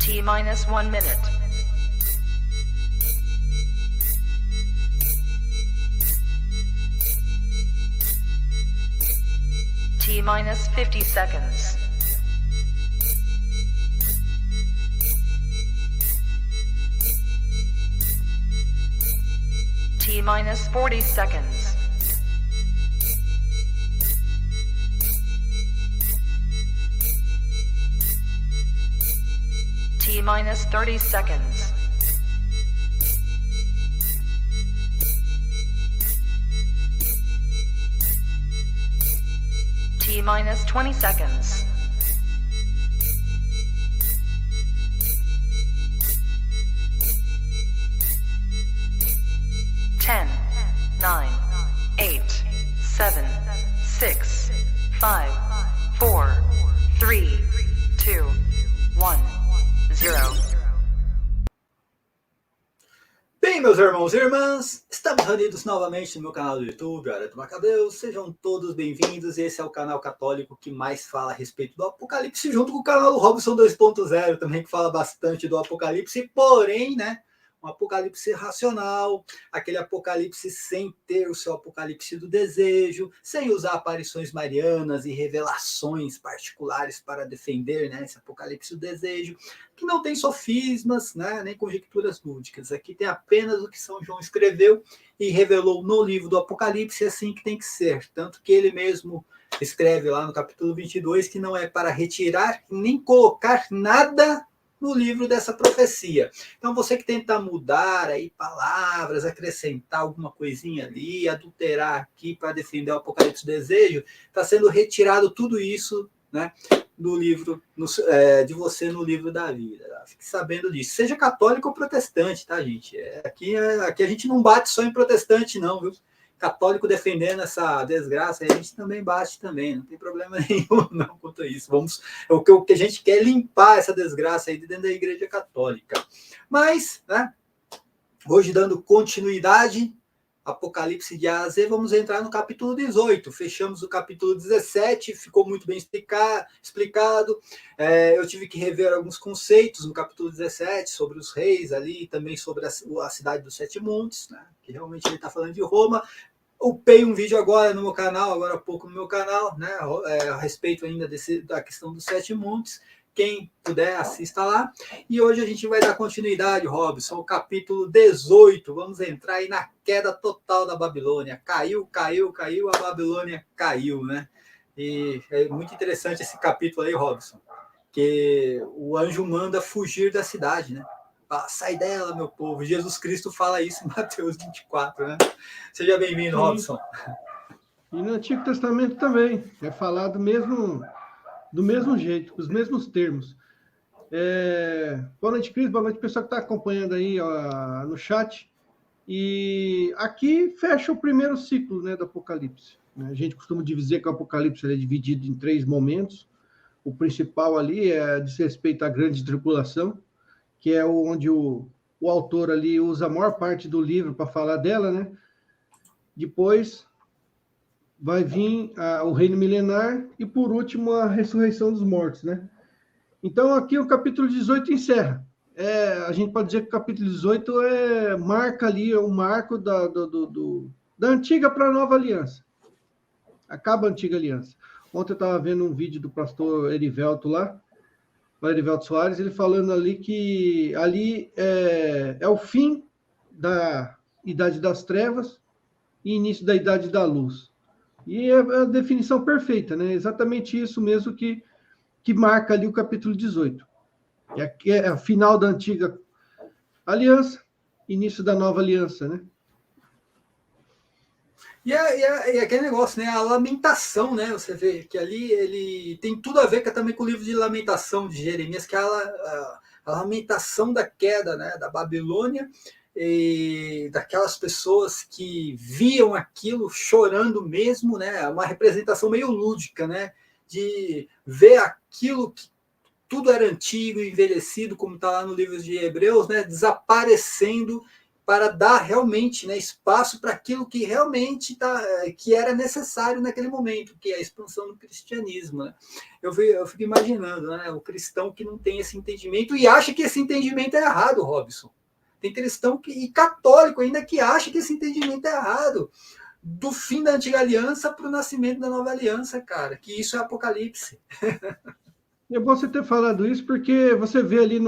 T minus 1 minute. T minus 50 seconds. T minus 40 seconds. T minus 30 seconds. T minus 20 seconds. Ten, 9, 8, 7, 6, 5, 4, 3, 2, 1, 0. Bem, meus irmãos e irmãs, estamos reunidos novamente no meu canal do YouTube, Hora do Macabeu. Sejam todos bem-vindos. Esse é o canal católico que mais fala a respeito do Apocalipse, junto com o canal do Robson 2.0, também que fala bastante do Apocalipse, porém, né, um apocalipse racional, aquele apocalipse sem ter o seu apocalipse do desejo, sem usar aparições marianas e revelações particulares para defender, né, esse apocalipse do desejo, que não tem sofismas, né, nem conjecturas lúdicas. Aqui tem apenas o que São João escreveu e revelou no livro do Apocalipse, assim que tem que ser. Tanto que ele mesmo escreve lá no capítulo 22 que não é para retirar nem colocar nada no livro dessa profecia. Então, você que tenta mudar aí palavras, acrescentar alguma coisinha ali, adulterar aqui para defender o Apocalipse do Desejo, está sendo retirado tudo isso, né, do livro, de você no livro da vida. Fique sabendo disso. Seja católico ou protestante, tá, gente? Aqui a gente não bate só em protestante, não, viu? Católico defendendo essa desgraça, a gente também bate também, não tem problema nenhum não quanto a isso. O que a gente quer é limpar essa desgraça aí dentro da Igreja Católica. Mas, né, hoje dando continuidade, Apocalipse de A a Z, vamos entrar no capítulo 18. Fechamos o capítulo 17, ficou muito bem explicado. Eu tive que rever alguns conceitos no capítulo 17, sobre os reis ali, também sobre a cidade dos Sete Montes, né, que realmente ele está falando de Roma. Upei um vídeo agora no meu canal, agora há pouco no meu canal, né, a respeito ainda da questão dos Sete Montes. Quem puder, assista lá. E hoje a gente vai dar continuidade, Robson, ao capítulo 18. Vamos entrar aí na queda total da Babilônia. Caiu, a Babilônia caiu, né? E é muito interessante esse capítulo aí, Robson, que o anjo manda fugir da cidade, né? Fala, sai dela, meu povo. Jesus Cristo fala isso em Mateus 24, né? Seja bem-vindo, Robson. E no Antigo Testamento também é falado do mesmo jeito, com os mesmos termos. Boa noite, Cris. Boa noite, pessoal que está acompanhando aí no chat. E aqui fecha o primeiro ciclo, né, do Apocalipse. A gente costuma dizer que o Apocalipse é dividido em 3 momentos. O principal ali diz respeito à grande tribulação, que é onde o autor ali usa a maior parte do livro para falar dela, né? Depois vai vir o reino milenar e, por último, a ressurreição dos mortos, né? Então, aqui o capítulo 18 encerra. A gente pode dizer que o capítulo 18 marca ali o marco da antiga para a nova aliança. Acaba a antiga aliança. Ontem eu estava vendo um vídeo do pastor Erivelto lá, o Erivelto Soares, ele falando ali que ali é o fim da Idade das Trevas e início da Idade da Luz. E é a definição perfeita, né? Exatamente isso mesmo que marca ali o capítulo 18. É o final da antiga aliança, início da nova aliança, né? E aquele negócio, né? A lamentação, né? Você vê que ali ele tem tudo a ver também com o livro de Lamentação de Jeremias, que é a lamentação da queda, né, da Babilônia, e daquelas pessoas que viam aquilo chorando mesmo, né? Uma representação meio lúdica, né? De ver aquilo que tudo era antigo, envelhecido, como está lá no livro de Hebreus, né? Desaparecendo para dar realmente, né, espaço para aquilo que realmente que era necessário naquele momento, que é a expansão do cristianismo. Né? Eu fico imaginando, né, o cristão que não tem esse entendimento e acha que esse entendimento é errado, Robson. Tem cristão e católico ainda que acha que esse entendimento é errado. Do fim da antiga aliança para o nascimento da nova aliança, cara, que isso é Apocalipse. É bom você ter falado isso, porque você vê ali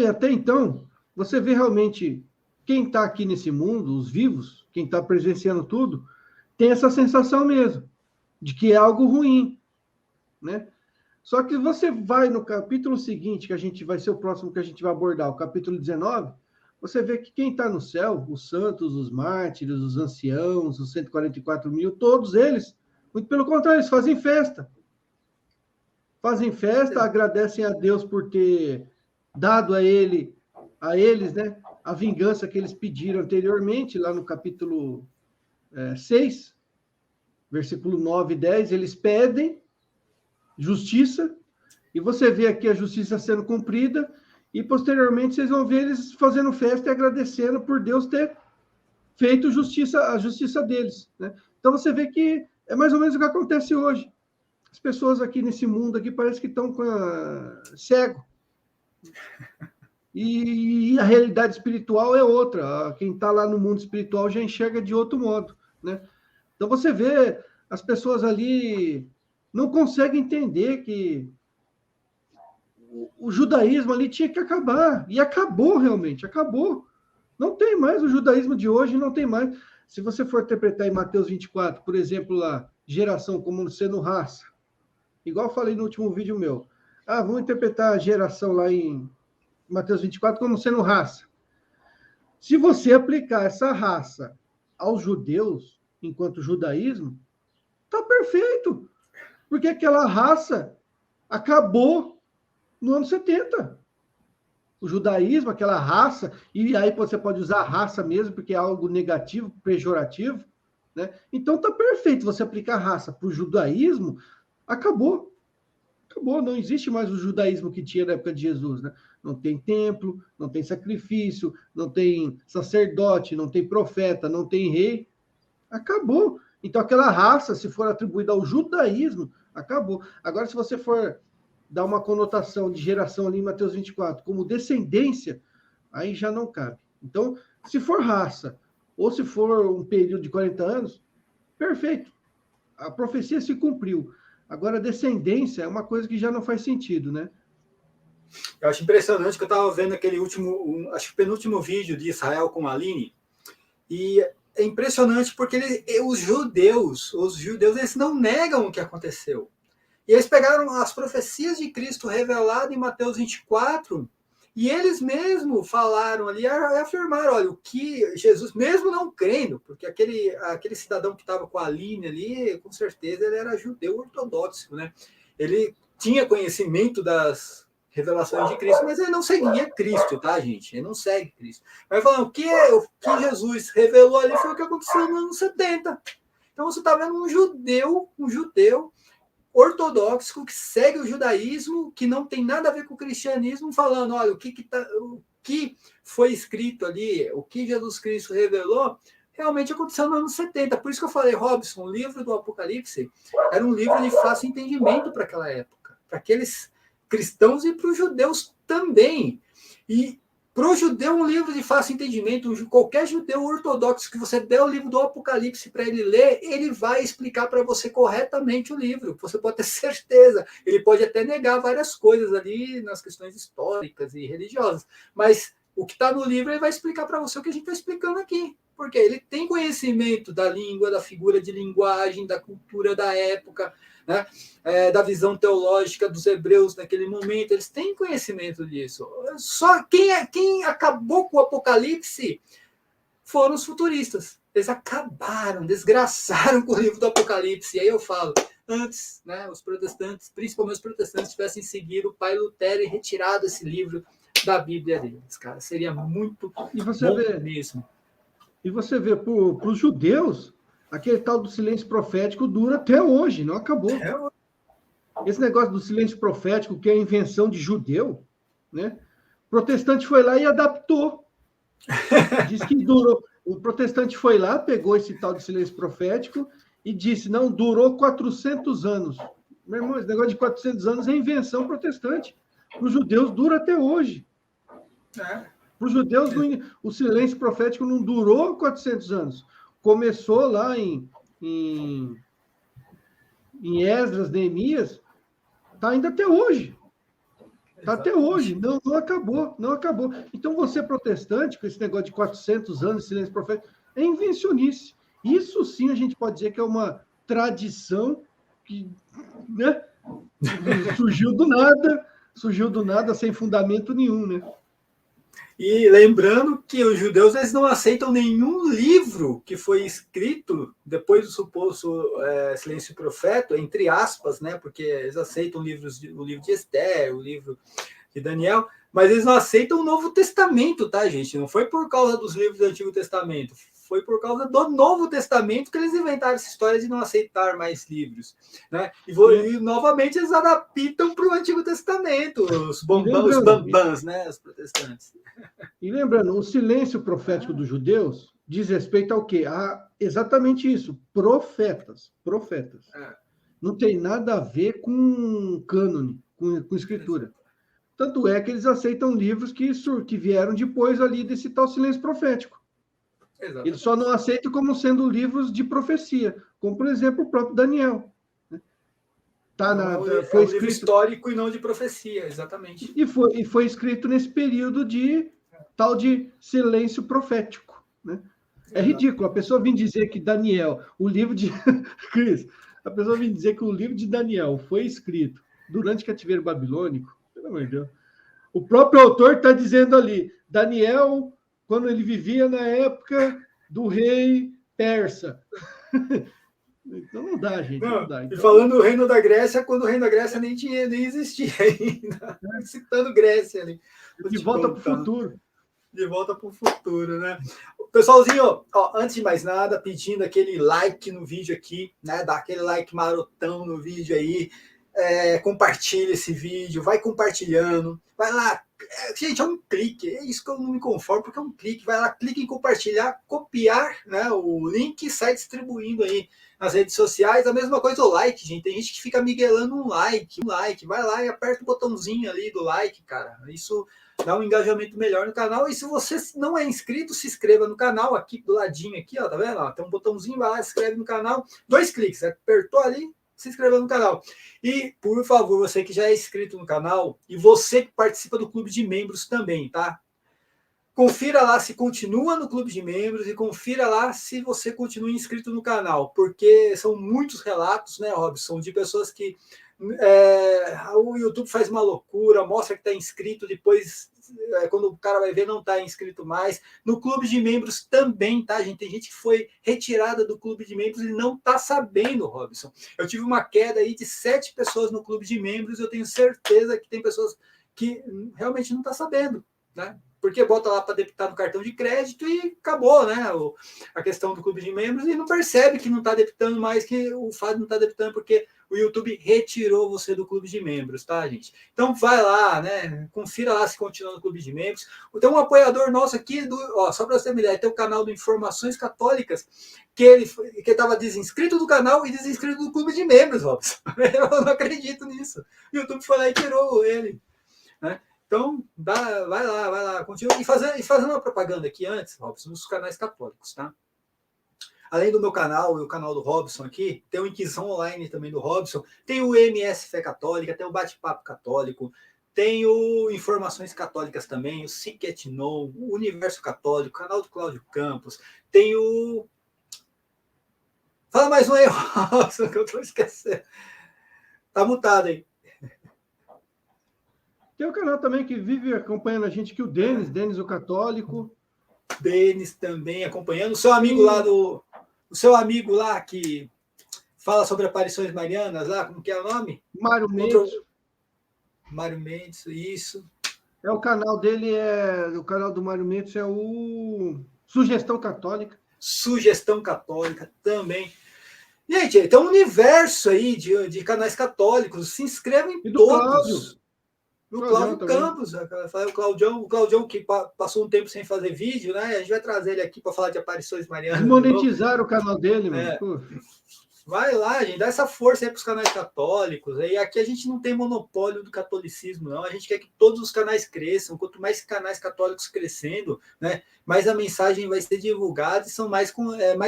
até então, você vê realmente quem está aqui nesse mundo, os vivos, quem está presenciando tudo, tem essa sensação mesmo, de que é algo ruim, né? Só que você vai no capítulo seguinte, que vai ser o próximo que a gente vai abordar, o capítulo 19, você vê que quem está no céu, os santos, os mártires, os anciãos, os 144 mil, todos eles, muito pelo contrário, eles fazem festa. Fazem festa, agradecem a Deus por ter dado a eles, né, a vingança que eles pediram anteriormente, lá no capítulo 6, versículo 9 e 10, eles pedem justiça, e você vê aqui a justiça sendo cumprida, e posteriormente vocês vão ver eles fazendo festa e agradecendo por Deus ter feito a justiça deles. Né? Então você vê que é mais ou menos o que acontece hoje. As pessoas aqui nesse mundo aqui parece que estão cego. E a realidade espiritual é outra. Quem está lá no mundo espiritual já enxerga de outro modo. Né? Então você vê as pessoas ali não conseguem entender que o judaísmo ali tinha que acabar. E acabou realmente, acabou. Não tem mais o judaísmo de hoje, não tem mais. Se você for interpretar em Mateus 24, por exemplo, lá, geração como sendo raça, igual eu falei no último vídeo meu. Vamos interpretar a geração lá em Mateus 24 como sendo raça. Se você aplicar essa raça aos judeus, enquanto judaísmo, tá perfeito. Porque aquela raça acabou no ano 70. O judaísmo, aquela raça, e aí você pode usar raça mesmo, porque é algo negativo, pejorativo, né? Então tá perfeito você aplicar raça para o judaísmo, acabou. Acabou, não existe mais o judaísmo que tinha na época de Jesus, né? Não tem templo, não tem sacrifício, não tem sacerdote, não tem profeta, não tem rei. Acabou. Então aquela raça, se for atribuída ao judaísmo, acabou. Agora, se você for dar uma conotação de geração ali em Mateus 24 como descendência, aí já não cabe. Então, se for raça, ou se for um período de 40 anos, perfeito. A profecia se cumpriu. Agora, descendência é uma coisa que já não faz sentido, né? Eu acho impressionante que eu estava vendo aquele acho que penúltimo vídeo de Israel com a Aline, e é impressionante porque os judeus, eles não negam o que aconteceu. E eles pegaram as profecias de Cristo reveladas em Mateus 24, e eles mesmos falaram ali, afirmaram, olha, o que Jesus, mesmo não crendo, porque aquele cidadão que estava com a Aline ali, com certeza ele era judeu ortodoxo, né? Ele tinha conhecimento das revelações de Cristo, mas ele não seguia Cristo, tá, gente? Ele não segue Cristo. Mas falando, o que Jesus revelou ali foi o que aconteceu no ano 70. Então você está vendo um judeu ortodoxo que segue o judaísmo, que não tem nada a ver com o cristianismo, falando, olha, o que foi escrito ali, o que Jesus Cristo revelou, realmente aconteceu no ano 70. Por isso que eu falei, Robson, o livro do Apocalipse era um livro de fácil entendimento para aquela época, para aqueles cristãos e para os judeus também. E para o judeu, um livro de fácil entendimento, qualquer judeu ortodoxo que você der o livro do Apocalipse para ele ler, ele vai explicar para você corretamente o livro. Você pode ter certeza. Ele pode até negar várias coisas ali nas questões históricas e religiosas. Mas o que está no livro, ele vai explicar para você o que a gente está explicando aqui. Porque ele tem conhecimento da língua, da figura de linguagem, da cultura da época, né? Da visão teológica dos hebreus naquele momento, eles têm conhecimento disso. Só quem acabou com o Apocalipse foram os futuristas. Eles acabaram, desgraçaram com o livro do Apocalipse. E aí eu falo, antes, né, os protestantes, principalmente os protestantes, tivessem seguido o pai Lutero e retirado esse livro da Bíblia deles, cara. Seria muito bom mesmo. E você vê, para os judeus, aquele tal do silêncio profético dura até hoje, não acabou. Esse negócio do silêncio profético, que é a invenção de judeu, né? O protestante foi lá e adaptou. Diz que durou. O protestante foi lá, pegou esse tal de silêncio profético e disse: não, durou 400 anos. Meu irmão, esse negócio de 400 anos é invenção protestante. Para os judeus dura até hoje. Para os judeus, o silêncio profético não durou 400 anos. Começou lá em Esdras, Neemias, está ainda até hoje. Está até hoje, não acabou, não acabou. Então, você protestante, com esse negócio de 400 anos de silêncio profético, é invencionice. Isso sim a gente pode dizer que é uma tradição que, né, surgiu do nada, sem fundamento nenhum, né? E lembrando que os judeus eles não aceitam nenhum livro que foi escrito depois do suposto silêncio profético, entre aspas, né? Porque eles aceitam o livro de Esther, o livro de Daniel, mas eles não aceitam o Novo Testamento, tá, gente? Não foi por causa dos livros do Antigo Testamento, foi por causa do Novo Testamento que eles inventaram essa história de não aceitar mais livros, né? E novamente eles adaptam para o Antigo Testamento, os bambãs, né? Os protestantes. E lembrando, o silêncio profético dos judeus diz respeito ao quê? A exatamente isso, profetas. Não tem nada a ver com cânone, com escritura. Tanto é que eles aceitam livros que vieram depois ali desse tal silêncio profético. Exatamente. Eles só não aceitam como sendo livros de profecia, como, por exemplo, o próprio Daniel. Foi escrito... livro histórico e não de profecia, exatamente. E foi escrito nesse período de tal de silêncio profético. Né? É ridículo. A pessoa vir dizer que Daniel, o livro de... Cris, a pessoa vir dizer que o livro de Daniel foi escrito durante o cativeiro babilônico, pelo amor de Deus. O próprio autor está dizendo ali, Daniel, quando ele vivia na época do rei persa. Então não dá, gente. Não dá. Então... E falando do reino da Grécia, quando o reino da Grécia nem existia ainda. Citando Grécia ali. De volta para o futuro. De volta para o futuro, né? Pessoalzinho, ó, antes de mais nada, pedindo aquele like no vídeo aqui, né? Dá aquele like marotão no vídeo aí. Compartilha esse vídeo, vai compartilhando, vai lá, gente, é um clique, é isso que eu não me conformo, porque é um clique, vai lá, clica em compartilhar, copiar, né, o link e sai distribuindo aí nas redes sociais. A mesma coisa o like, gente, tem gente que fica miguelando um like, vai lá e aperta o botãozinho ali do like, cara, isso dá um engajamento melhor no canal. E se você não é inscrito, se inscreva no canal, aqui do ladinho aqui, ó, tá vendo? Ó, tem um botãozinho, vai lá, se inscreve no canal, 2 cliques, apertou ali, se inscreva no canal. E, por favor, você que já é inscrito no canal e você que participa do clube de membros também, tá? Confira lá se continua no clube de membros e confira lá se você continua inscrito no canal, porque são muitos relatos, né, Robson, de pessoas que o YouTube faz uma loucura, mostra que está inscrito, depois, quando o cara vai ver, não está inscrito mais. No clube de membros também, tá, gente? Tem gente que foi retirada do clube de membros e não está sabendo, Robson. Eu tive uma queda aí de 7 pessoas no clube de membros, eu tenho certeza que tem pessoas que realmente não estão sabendo, né? Porque bota lá para debitar no cartão de crédito e acabou, né? A questão do clube de membros, e não percebe que não está debitando mais, que o fato não está debitando porque o YouTube retirou você do clube de membros, tá, gente? Então vai lá, né? Confira lá se continua no clube de membros. Tem um apoiador nosso aqui, só para você ter uma ideia, tem o canal do Informações Católicas, que ele estava desinscrito do canal e desinscrito do clube de membros, Robson. Eu não acredito nisso. O YouTube foi lá e tirou ele, né? Então, vai lá, continua. E fazendo uma propaganda aqui antes, Robson, nos canais católicos, tá? Além do meu canal e o canal do Robson aqui, tem o Inquisição Online também do Robson, tem o MS Fé Católica, tem o Bate-Papo Católico, tem o Informações Católicas também, o Seek et Know, o Universo Católico, o canal do Cláudio Campos, tem o... Fala mais um aí, Robson, que eu tô esquecendo. Tá mutado aí. Tem um canal também que vive acompanhando a gente, que o Denis, o católico. Denis também acompanhando. O seu amigo lá que fala sobre aparições marianas lá, como que é o nome? Mário Mendes. Mário Mendes, isso. O canal dele o canal do Mário Mendes é o Sugestão Católica. Sugestão Católica também. Gente, tem um universo aí de canais católicos. Se inscrevem todos. Cláudio. O Cláudio Campos, o Claudião que passou um tempo sem fazer vídeo, né? A gente vai trazer ele aqui para falar de aparições marianas. Desmonetizaram o canal dele, mano. Vai lá, gente, dá essa força aí para os canais católicos. E aqui a gente não tem monopólio do catolicismo, não. A gente quer que todos os canais cresçam. Quanto mais canais católicos crescendo, né, mais a mensagem vai ser divulgada e são mais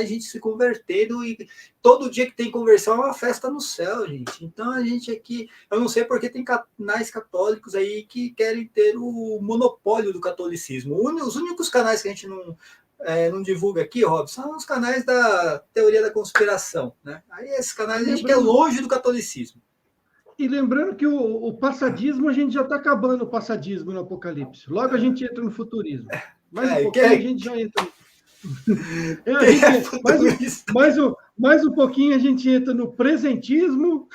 gente se convertendo. E todo dia que tem conversão é uma festa no céu, gente. Então a gente aqui, eu não sei porque tem canais católicos aí que querem ter o monopólio do catolicismo. Os únicos canais que a gente não divulga aqui, Robson, são os canais da teoria da conspiração, né? Aí esses canais a gente quer longe do catolicismo. E lembrando que o passadismo, a gente já está acabando o passadismo no Apocalipse. Logo a gente entra no futurismo. Mais um pouquinho a gente já entra. Mais um pouquinho a gente entra no presentismo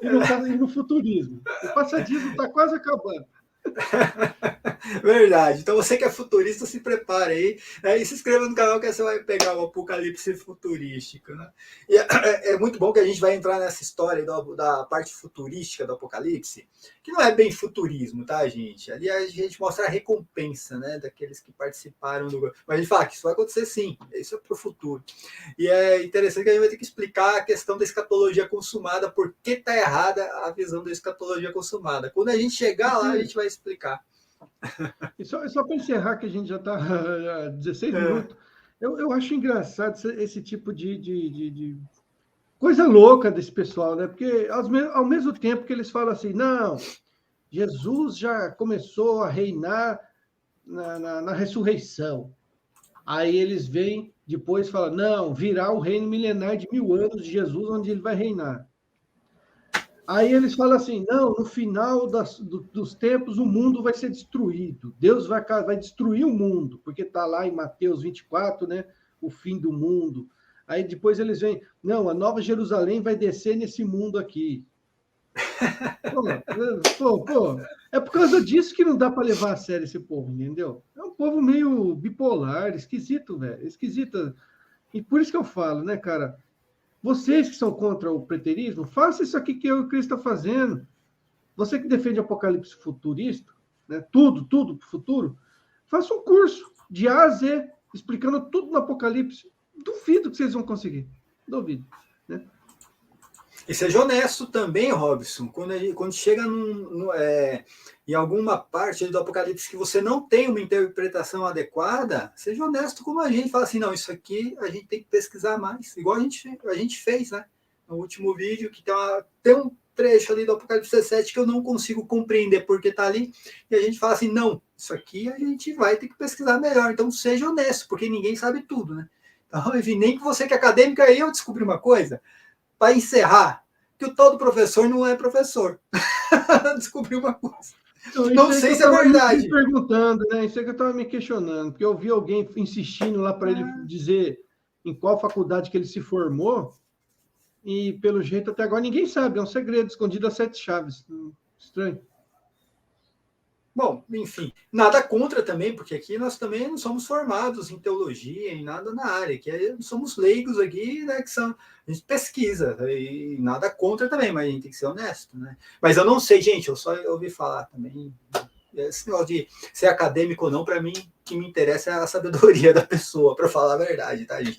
e no futurismo. O passadismo está quase acabando. Verdade. Então você que é futurista, se prepare aí, né? E se inscreva no canal que você vai pegar o apocalipse futurístico, né? E é muito bom que a gente vai entrar nessa história da parte futurística do apocalipse, que não é bem futurismo, tá, gente? Ali a gente mostra a recompensa, né, daqueles que participaram do... Mas a gente fala que isso vai acontecer sim, isso é para o futuro. E é interessante que a gente vai ter que explicar a questão da escatologia consumada, por que está errada a visão da escatologia consumada. Quando a gente chegar lá, a gente vai explicar. E só para encerrar, que a gente já está há 16 minutos, eu acho engraçado esse tipo de coisa louca desse pessoal, né? Porque ao mesmo tempo que eles falam assim, não, Jesus já começou a reinar na ressurreição. Aí eles vêm depois e falam, não, virá o reino milenar de 1000 anos de Jesus, onde ele vai reinar. Aí eles falam assim, não, no final dos tempos o mundo vai ser destruído. Deus vai destruir o mundo, porque está lá em Mateus 24, né? O fim do mundo. Aí depois eles vêm, não, a Nova Jerusalém vai descer nesse mundo aqui. Pô, é por causa disso que não dá para levar a sério esse povo, entendeu? É um povo meio bipolar, esquisito, velho, esquisito. E por isso que eu falo, né, cara? Vocês que são contra o preterismo, faça isso aqui que eu e o Cristo está fazendo. Você que defende apocalipse futurista, né, tudo para o futuro, faça um curso de A a Z, explicando tudo no apocalipse. Duvido que vocês vão conseguir. Duvido. Né? E seja honesto também, Robson, quando chega em alguma parte do Apocalipse que você não tem uma interpretação adequada, seja honesto como a gente, fala assim, não, isso aqui a gente tem que pesquisar mais, igual a gente fez, né? No último vídeo, que tem um trecho ali do Apocalipse 17 que eu não consigo compreender porque está ali, e a gente fala assim, não, isso aqui a gente vai ter que pesquisar melhor, então seja honesto, porque ninguém sabe tudo, né? Então, enfim, nem que você que é acadêmico, aí eu descobri uma coisa, para encerrar, que o tal do professor não é professor. Descobri uma coisa. Então, não sei se é verdade. Me perguntando, né? Isso é que eu estava me questionando, porque eu vi alguém insistindo lá para ele dizer em qual faculdade que ele se formou, e pelo jeito até agora ninguém sabe, é um segredo escondido a 7 chaves. Estranho. Bom, enfim, nada contra também, porque aqui nós também não somos formados em teologia, em nada na área, que somos leigos aqui, né, a gente pesquisa, e nada contra também, mas a gente tem que ser honesto, né? Mas eu não sei, gente, eu só ouvi falar também, esse negócio de ser acadêmico ou não, para mim, o que me interessa é a sabedoria da pessoa, para falar a verdade, tá, gente?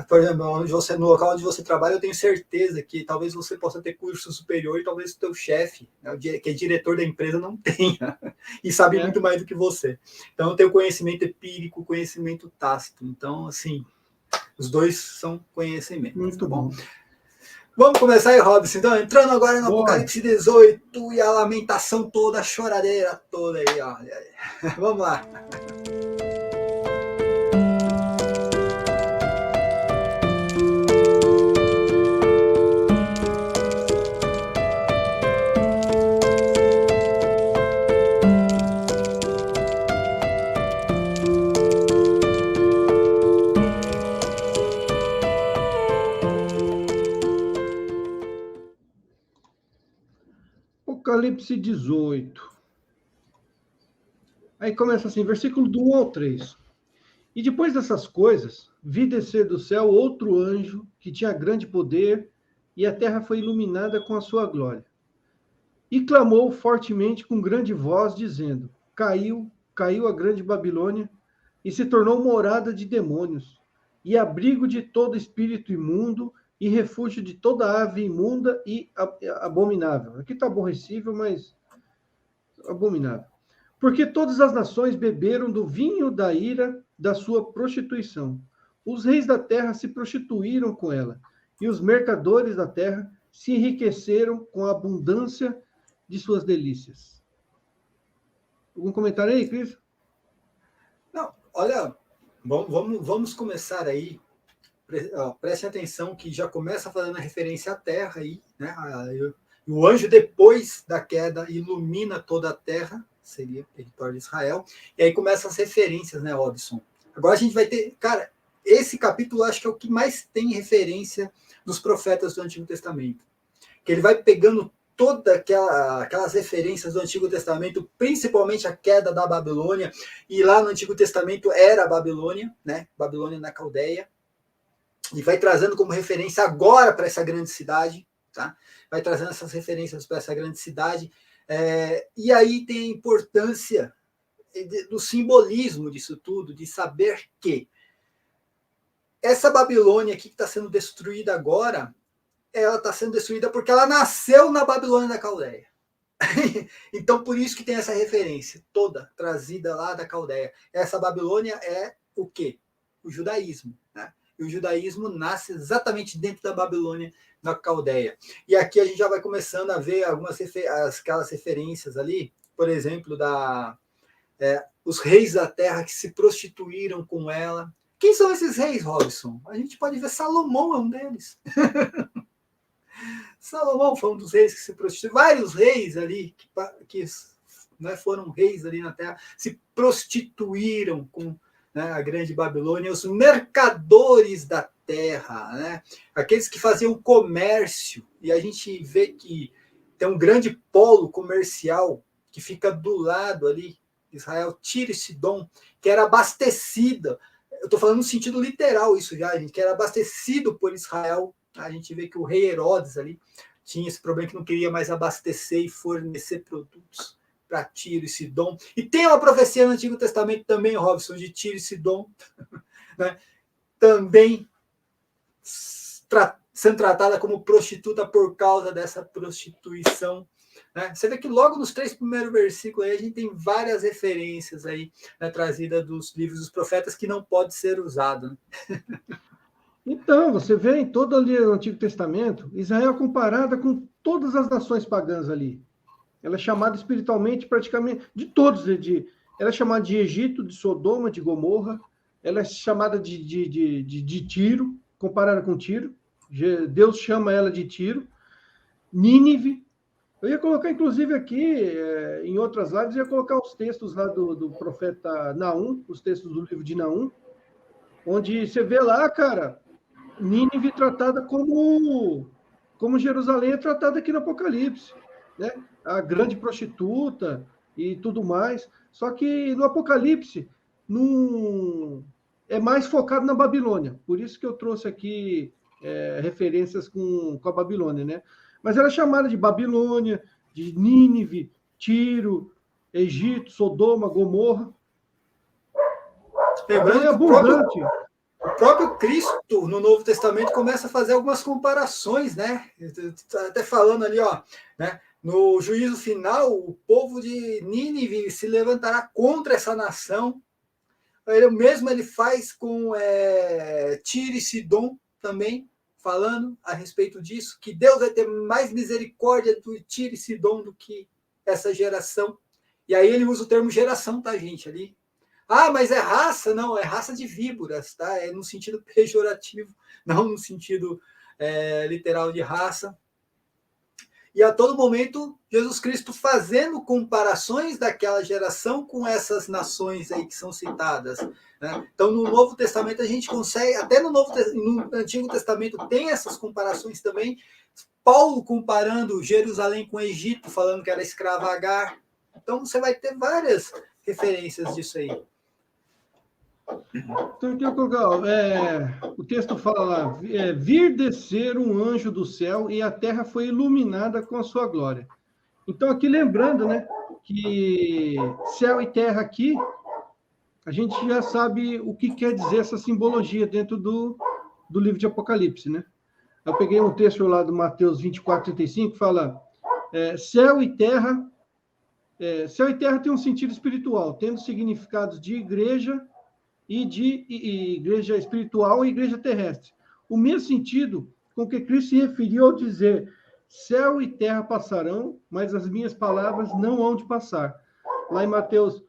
Por exemplo, no local onde você trabalha, eu tenho certeza que talvez você possa ter curso superior e talvez o teu chefe, né, que é diretor da empresa, não tenha e sabe muito mais do que você. Então, eu tenho conhecimento empírico, conhecimento tácito. Então, assim, os dois são conhecimentos. Muito bom. Vamos começar aí, Robson. Então, entrando agora no Apocalipse 18 e a lamentação toda, a choradeira toda aí, ó. Vamos lá. Apocalipse 18. Aí começa assim, versículo do 1 ao 3. E depois dessas coisas, vi descer do céu outro anjo que tinha grande poder, e a terra foi iluminada com a sua glória. e clamou fortemente com grande voz, dizendo: caiu a grande Babilônia, e se tornou morada de demônios, e abrigo de todo espírito imundo, e refúgio de toda ave imunda e abominável. Aqui está aborrecível, mas abominável. Porque todas as nações beberam do vinho da ira da sua prostituição. Os reis da terra se prostituíram com ela, e os mercadores da terra se enriqueceram com a abundância de suas delícias. Algum comentário aí, Cris? Não, olha, vamos começar aí. Preste atenção que já começa fazendo a referência à terra aí, né? O anjo, depois da queda, ilumina toda a terra, seria o território de Israel, e aí começam as referências, né, Robson? Agora a gente vai ter, cara, esse capítulo acho que é o que mais tem referência dos profetas do Antigo Testamento, que ele vai pegando todas aquelas referências do Antigo Testamento, principalmente a queda da Babilônia, e lá no Antigo Testamento era a Babilônia, né? Babilônia na Caldeia, e vai trazendo como referência agora para essa grande cidade, tá? Vai trazendo essas referências para essa grande cidade, e aí tem a importância do simbolismo disso tudo, de saber que essa Babilônia aqui que está sendo destruída agora, ela está sendo destruída porque ela nasceu na Babilônia da Caldeia. Então, por isso que tem essa referência toda trazida lá da Caldeia. Essa Babilônia é o quê? O judaísmo, né? E o judaísmo nasce exatamente dentro da Babilônia, na Caldeia. E aqui a gente já vai começando a ver aquelas referências ali, por exemplo, os reis da terra que se prostituíram com ela. Quem são esses reis, Robson? A gente pode ver Salomão é um deles. Salomão foi um dos reis que se prostituiu. Vários reis ali que né, foram reis ali na terra, se prostituíram com, né, a grande Babilônia, os mercadores da terra, né, aqueles que faziam comércio. E a gente vê que tem um grande polo comercial que fica do lado ali, Israel, Tiro e Sidom, que era abastecida. Eu estou falando no sentido literal isso já, gente, que era abastecido por Israel. A gente vê que o rei Herodes ali tinha esse problema que não queria mais abastecer e fornecer produtos para Tiro e Sidom. E tem uma profecia no Antigo Testamento também, Robson, de Tiro e Sidom, né? Também sendo tratada como prostituta por causa dessa prostituição. Né? Você vê que logo nos 3 primeiros versículos aí, a gente tem várias referências aí, né, trazidas dos livros dos profetas que não pode ser usado. Né? Então, você vê em todo ali o Antigo Testamento, Israel comparada com todas as nações pagãs ali. Ela é chamada espiritualmente praticamente de todos. Ela é chamada de Egito, de Sodoma, de Gomorra. Ela é chamada de Tiro, comparada com Tiro. Deus chama ela de Tiro. Nínive. Eu ia colocar, inclusive, aqui, em outras lives, eu ia colocar os textos lá do profeta Naum, os textos do livro de Naum, onde você vê lá, cara, Nínive tratada como Jerusalém é tratada aqui no Apocalipse, né? A grande prostituta e tudo mais. Só que no Apocalipse é mais focado na Babilônia. Por isso que eu trouxe aqui referências com a Babilônia, né? Mas ela é chamada de Babilônia, de Nínive, Tiro, Egito, Sodoma, Gomorra. É abundante. O próprio Cristo, no Novo Testamento, começa a fazer algumas comparações, né? Até falando ali, ó, né? No juízo final, o povo de Nínive se levantará contra essa nação. Ele faz com Tiro e Sidom também, falando a respeito disso, que Deus vai ter mais misericórdia do Tiro e Sidom do que essa geração. E aí ele usa o termo geração, tá, gente? Ali. Ah, mas é raça? Não, é raça de víboras, tá? É no sentido pejorativo, não no sentido literal de raça. E a todo momento, Jesus Cristo fazendo comparações daquela geração com essas nações aí que são citadas. Né? Então, no Novo Testamento, a gente consegue, até no Antigo Testamento tem essas comparações também. Paulo comparando Jerusalém com o Egito, falando que era escrava Agar. Então, você vai ter várias referências disso aí. Então, aqui eu colocar, o texto fala lá, vir descer um anjo do céu e a terra foi iluminada com a sua glória. Então, aqui lembrando, né, que céu e terra aqui, a gente já sabe o que quer dizer essa simbologia dentro do livro de Apocalipse, né? Eu peguei um texto lá do Mateus 24:35, que fala, céu e terra tem um sentido espiritual, tendo significados de igreja e de igreja espiritual e igreja terrestre. O mesmo sentido com que Cristo se referiu ao dizer, céu e terra passarão, mas as minhas palavras não hão de passar. Lá em Mateus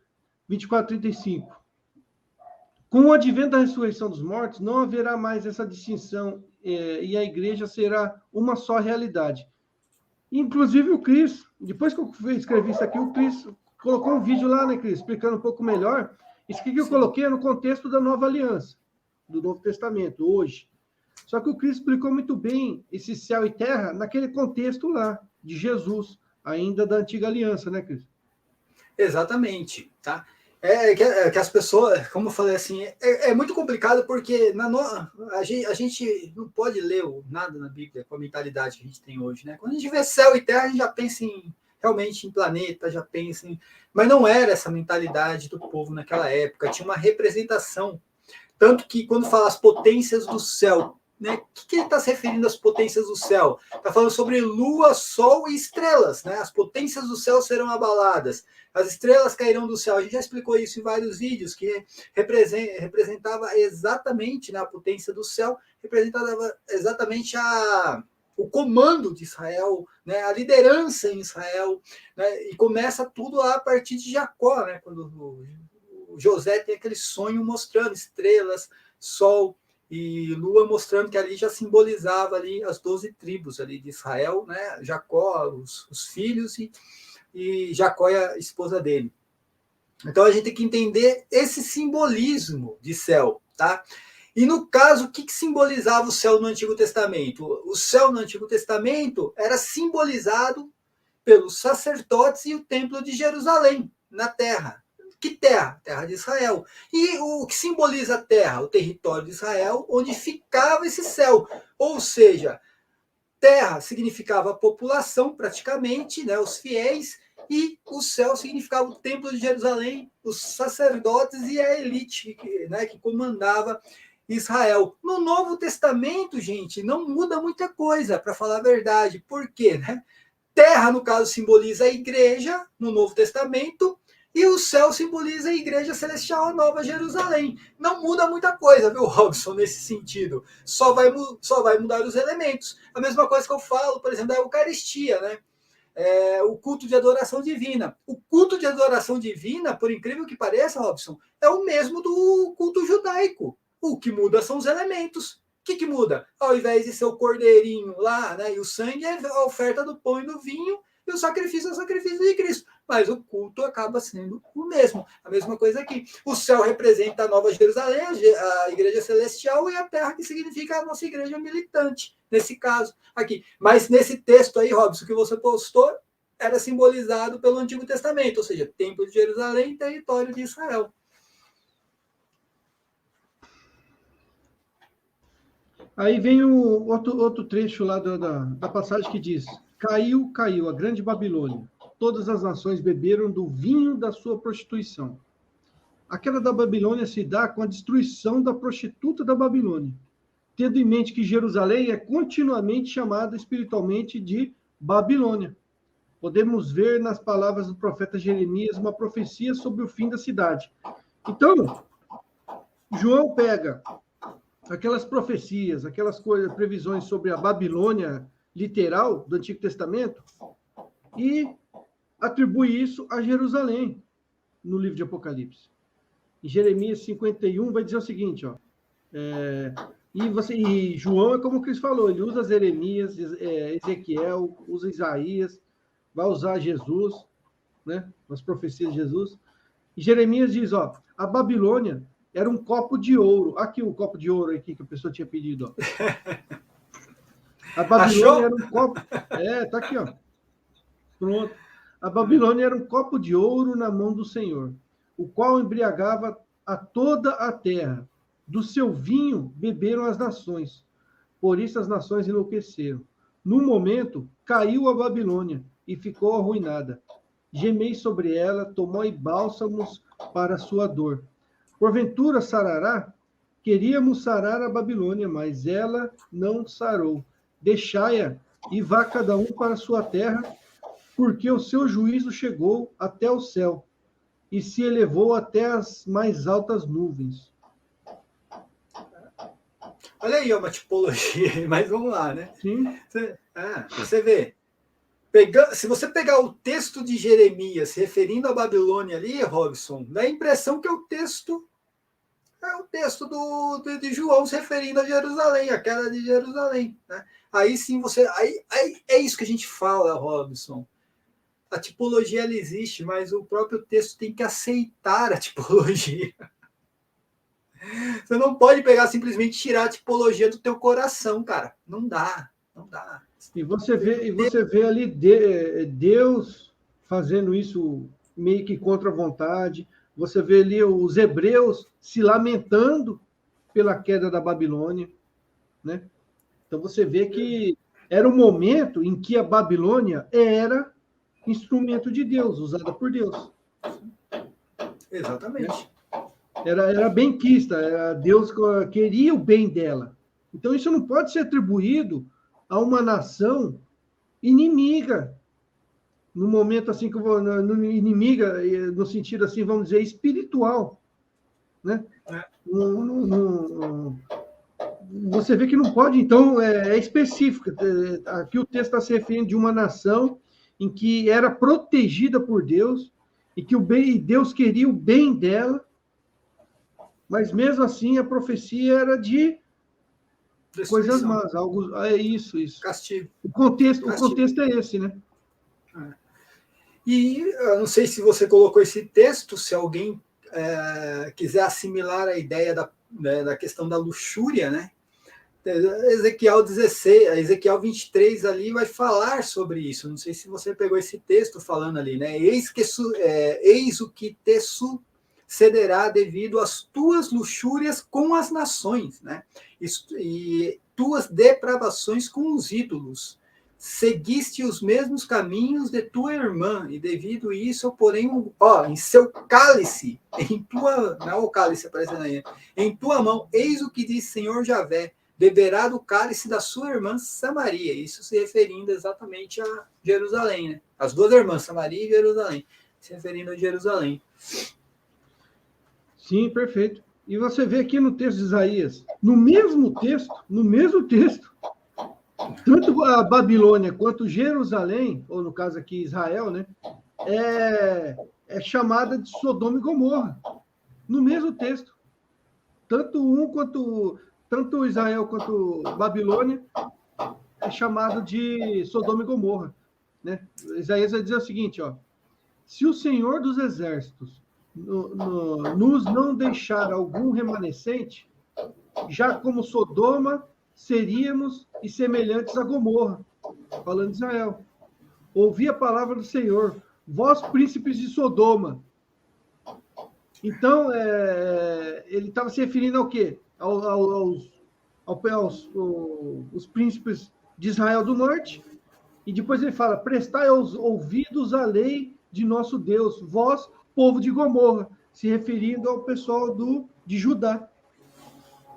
24:35. Com o advento da ressurreição dos mortos, não haverá mais essa distinção e a igreja será uma só realidade. Inclusive o Cris, depois que eu escrevi isso aqui, o Cris colocou um vídeo lá, né, Cris, explicando um pouco melhor. Isso que eu coloquei no contexto da Nova Aliança, do Novo Testamento, hoje. Só que o Cris explicou muito bem esse céu e terra naquele contexto lá, de Jesus, ainda da Antiga Aliança, né, Cris? Exatamente, tá? Que as pessoas, como eu falei assim, é muito complicado porque a gente não pode ler nada na Bíblia com a mentalidade que a gente tem hoje, né? Quando a gente vê céu e terra, a gente já pensa realmente em planeta, já pensa em... Mas não era essa mentalidade do povo naquela época, tinha uma representação. Tanto que quando fala as potências do céu, né? O que ele está se referindo às potências do céu? Está falando sobre lua, sol e estrelas, né? As potências do céu serão abaladas, as estrelas cairão do céu. A gente já explicou isso em vários vídeos, que representava exatamente, né, a potência do céu, representava exatamente o comando de Israel, né, a liderança em Israel, né, e começa tudo lá a partir de Jacó, né, quando o José tem aquele sonho mostrando estrelas, sol e lua, mostrando que ali já simbolizava ali as 12 tribos ali de Israel, né? Jacó, os filhos e Jacó e a esposa dele. Então a gente tem que entender esse simbolismo de céu, tá? E no caso, o que simbolizava o céu no Antigo Testamento? O céu no Antigo Testamento era simbolizado pelos sacerdotes e o templo de Jerusalém, na terra. Que terra? Terra de Israel. E o que simboliza a terra? O território de Israel, onde ficava esse céu. Ou seja, terra significava a população, praticamente, né, os fiéis, e o céu significava o templo de Jerusalém, os sacerdotes e a elite, né, que comandava Israel. No Novo Testamento, gente, não muda muita coisa, para falar a verdade. Por quê? Né? Terra, no caso, simboliza a igreja, no Novo Testamento, e o céu simboliza a igreja celestial, a Nova Jerusalém. Não muda muita coisa, viu, Robson, nesse sentido. Só vai mudar os elementos. A mesma coisa que eu falo, por exemplo, da Eucaristia, né? O culto de adoração divina. O culto de adoração divina, por incrível que pareça, Robson, é o mesmo do culto judaico. O que muda são os elementos. O que muda? Ao invés de ser o cordeirinho lá, né, e o sangue, é a oferta do pão e do vinho, e o sacrifício é o sacrifício de Cristo. Mas o culto acaba sendo o mesmo. A mesma coisa aqui. O céu representa a Nova Jerusalém, a igreja celestial, e a terra, que significa a nossa igreja militante, nesse caso aqui. Mas nesse texto aí, Robson, que você postou, era simbolizado pelo Antigo Testamento, ou seja, Templo de Jerusalém e território de Israel. Aí vem o outro trecho lá da passagem que diz: caiu a grande Babilônia. Todas as nações beberam do vinho da sua prostituição. A queda da Babilônia se dá com a destruição da prostituta da Babilônia, tendo em mente que Jerusalém é continuamente chamada espiritualmente de Babilônia. Podemos ver nas palavras do profeta Jeremias uma profecia sobre o fim da cidade. Então, João pega aquelas profecias, aquelas coisas, previsões sobre a Babilônia literal do Antigo Testamento e atribui isso a Jerusalém no livro de Apocalipse. Em Jeremias 51 vai dizer o seguinte, ó, e João é como o Cris falou, ele usa Jeremias, Ezequiel, usa Isaías, vai usar Jesus, né, as profecias de Jesus. E Jeremias diz, ó, a Babilônia era um copo de ouro. Aqui o copo de ouro aqui que a pessoa tinha pedido, ó. A Babilônia era um copo... tá aqui, ó. Pronto. A Babilônia era um copo de ouro na mão do Senhor, o qual embriagava a toda a terra. Do seu vinho beberam as nações. Por isso as nações enlouqueceram. No momento, caiu a Babilônia, e ficou arruinada. Gemei sobre ela, tomai bálsamos para a sua dor. Porventura sarará? Queríamos sarar a Babilônia, mas ela não sarou. Deixai-a e vá cada um para a sua terra, porque o seu juízo chegou até o céu e se elevou até as mais altas nuvens. Olha aí, é uma tipologia, mas vamos lá, né? Sim. Você vê. Se você pegar o texto de Jeremias se referindo à Babilônia ali, Robson, dá a impressão que o texto de João se referindo a Jerusalém, a queda de Jerusalém. Né? Aí sim aí é isso que a gente fala, Robson. A tipologia ela existe, mas o próprio texto tem que aceitar a tipologia. Você não pode pegar simplesmente tirar a tipologia do teu coração, cara. Não dá. E você vê ali Deus fazendo isso meio que contra a vontade. Você vê ali os hebreus se lamentando pela queda da Babilônia, né? Então você vê que era um momento em que a Babilônia era instrumento de Deus, usada por Deus. Exatamente. Era benquista, Deus queria o bem dela. Então isso não pode ser atribuído a uma nação inimiga, no momento assim que inimiga no sentido assim, vamos dizer, espiritual, né? Você vê que não pode, então é específico. Aqui o texto está se referindo de uma nação em que era protegida por Deus e que Deus queria o bem dela, mas mesmo assim a profecia era de coisas más, algo isso. Castigo. O contexto é esse, né? E eu não sei se você colocou esse texto, se alguém quiser assimilar a ideia da questão da luxúria, né? Ezequiel 16, Ezequiel 23 ali vai falar sobre isso. Não sei se você pegou esse texto falando ali, né? Eis o que te sucederá devido às tuas luxúrias com as nações, né? E tuas depravações com os ídolos. Seguiste os mesmos caminhos de tua irmã, e devido a isso, porém, em seu cálice, não o cálice aparecendo aí, em tua mão, eis o que diz Senhor Javé, beberá do cálice da sua irmã Samaria. Isso se referindo exatamente a Jerusalém, né? As duas irmãs, Samaria e Jerusalém, se referindo a Jerusalém. Sim, perfeito. E você vê aqui no texto de Isaías, no mesmo texto, tanto a Babilônia quanto Jerusalém, ou no caso aqui Israel, né, é chamada de Sodoma e Gomorra. No mesmo texto. Tanto Israel quanto Babilônia é chamado de Sodoma e Gomorra. Né? Isaías vai dizer o seguinte, ó, se o Senhor dos Exércitos nos não deixar algum remanescente, já como Sodoma seríamos e semelhantes a Gomorra, falando de Israel. Ouvi a palavra do Senhor, vós príncipes de Sodoma. Então, ele estava se referindo ao quê? Aos príncipes de Israel do norte, e depois ele fala, prestai aos ouvidos a lei de nosso Deus, vós, povo de Gomorra, se referindo ao pessoal de Judá.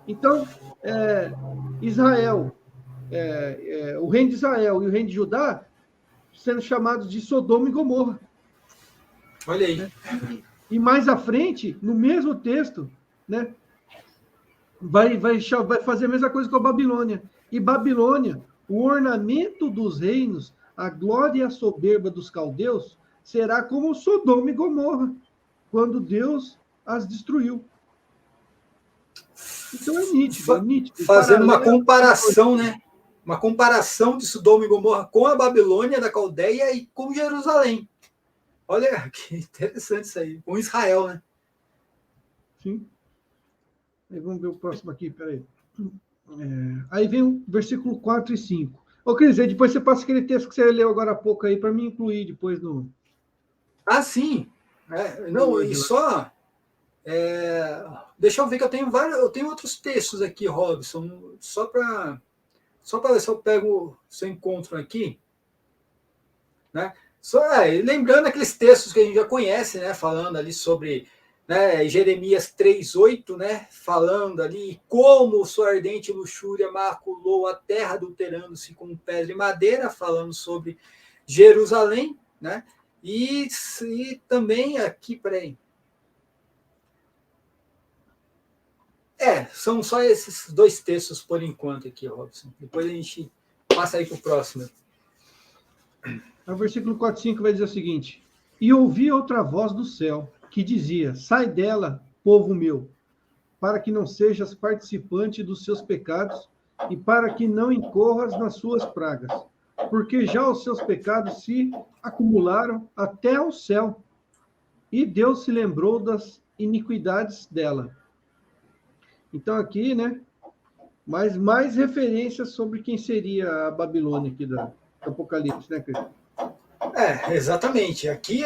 Então, Israel, o reino de Israel e o reino de Judá sendo chamados de Sodoma e Gomorra. Olha aí. Né? E mais à frente, no mesmo texto, né, vai fazer a mesma coisa com a Babilônia. E Babilônia, o ornamento dos reinos, a glória e a soberba dos caldeus, será como Sodoma e Gomorra, quando Deus as destruiu. Então é nítido. Fazendo uma comparação, né? Uma comparação de Sodoma e Gomorra com a Babilônia da Caldeia e com Jerusalém. Olha que interessante isso aí. Com Israel, né? Sim. Aí vamos ver o próximo aqui, peraí. Aí vem o versículo 4 e 5. Ô, Cris, aí depois você passa aquele texto que você leu agora há pouco aí para me incluir depois no... Ah, sim. Não, e só... deixa eu ver que eu tenho outros textos aqui, Robson, só para ver se eu encontro aqui, né? Lembrando aqueles textos que a gente já conhece, né, falando ali sobre, né, Jeremias 3:8, né, falando ali como sua ardente luxúria maculou a terra, adulterando-se com pedra e madeira, falando sobre Jerusalém, né, e também aqui, peraí. São só esses dois textos por enquanto aqui, Robson. Depois a gente passa aí para o próximo. O versículo 4, 5 vai dizer o seguinte: e ouvi outra voz do céu, que dizia, sai dela, povo meu, para que não sejas participante dos seus pecados e para que não incorras nas suas pragas, porque já os seus pecados se acumularam até o céu, e Deus se lembrou das iniquidades dela. Então aqui, né, mais referências sobre quem seria a Babilônia aqui do Apocalipse, né, Cristo? Exatamente. Aqui,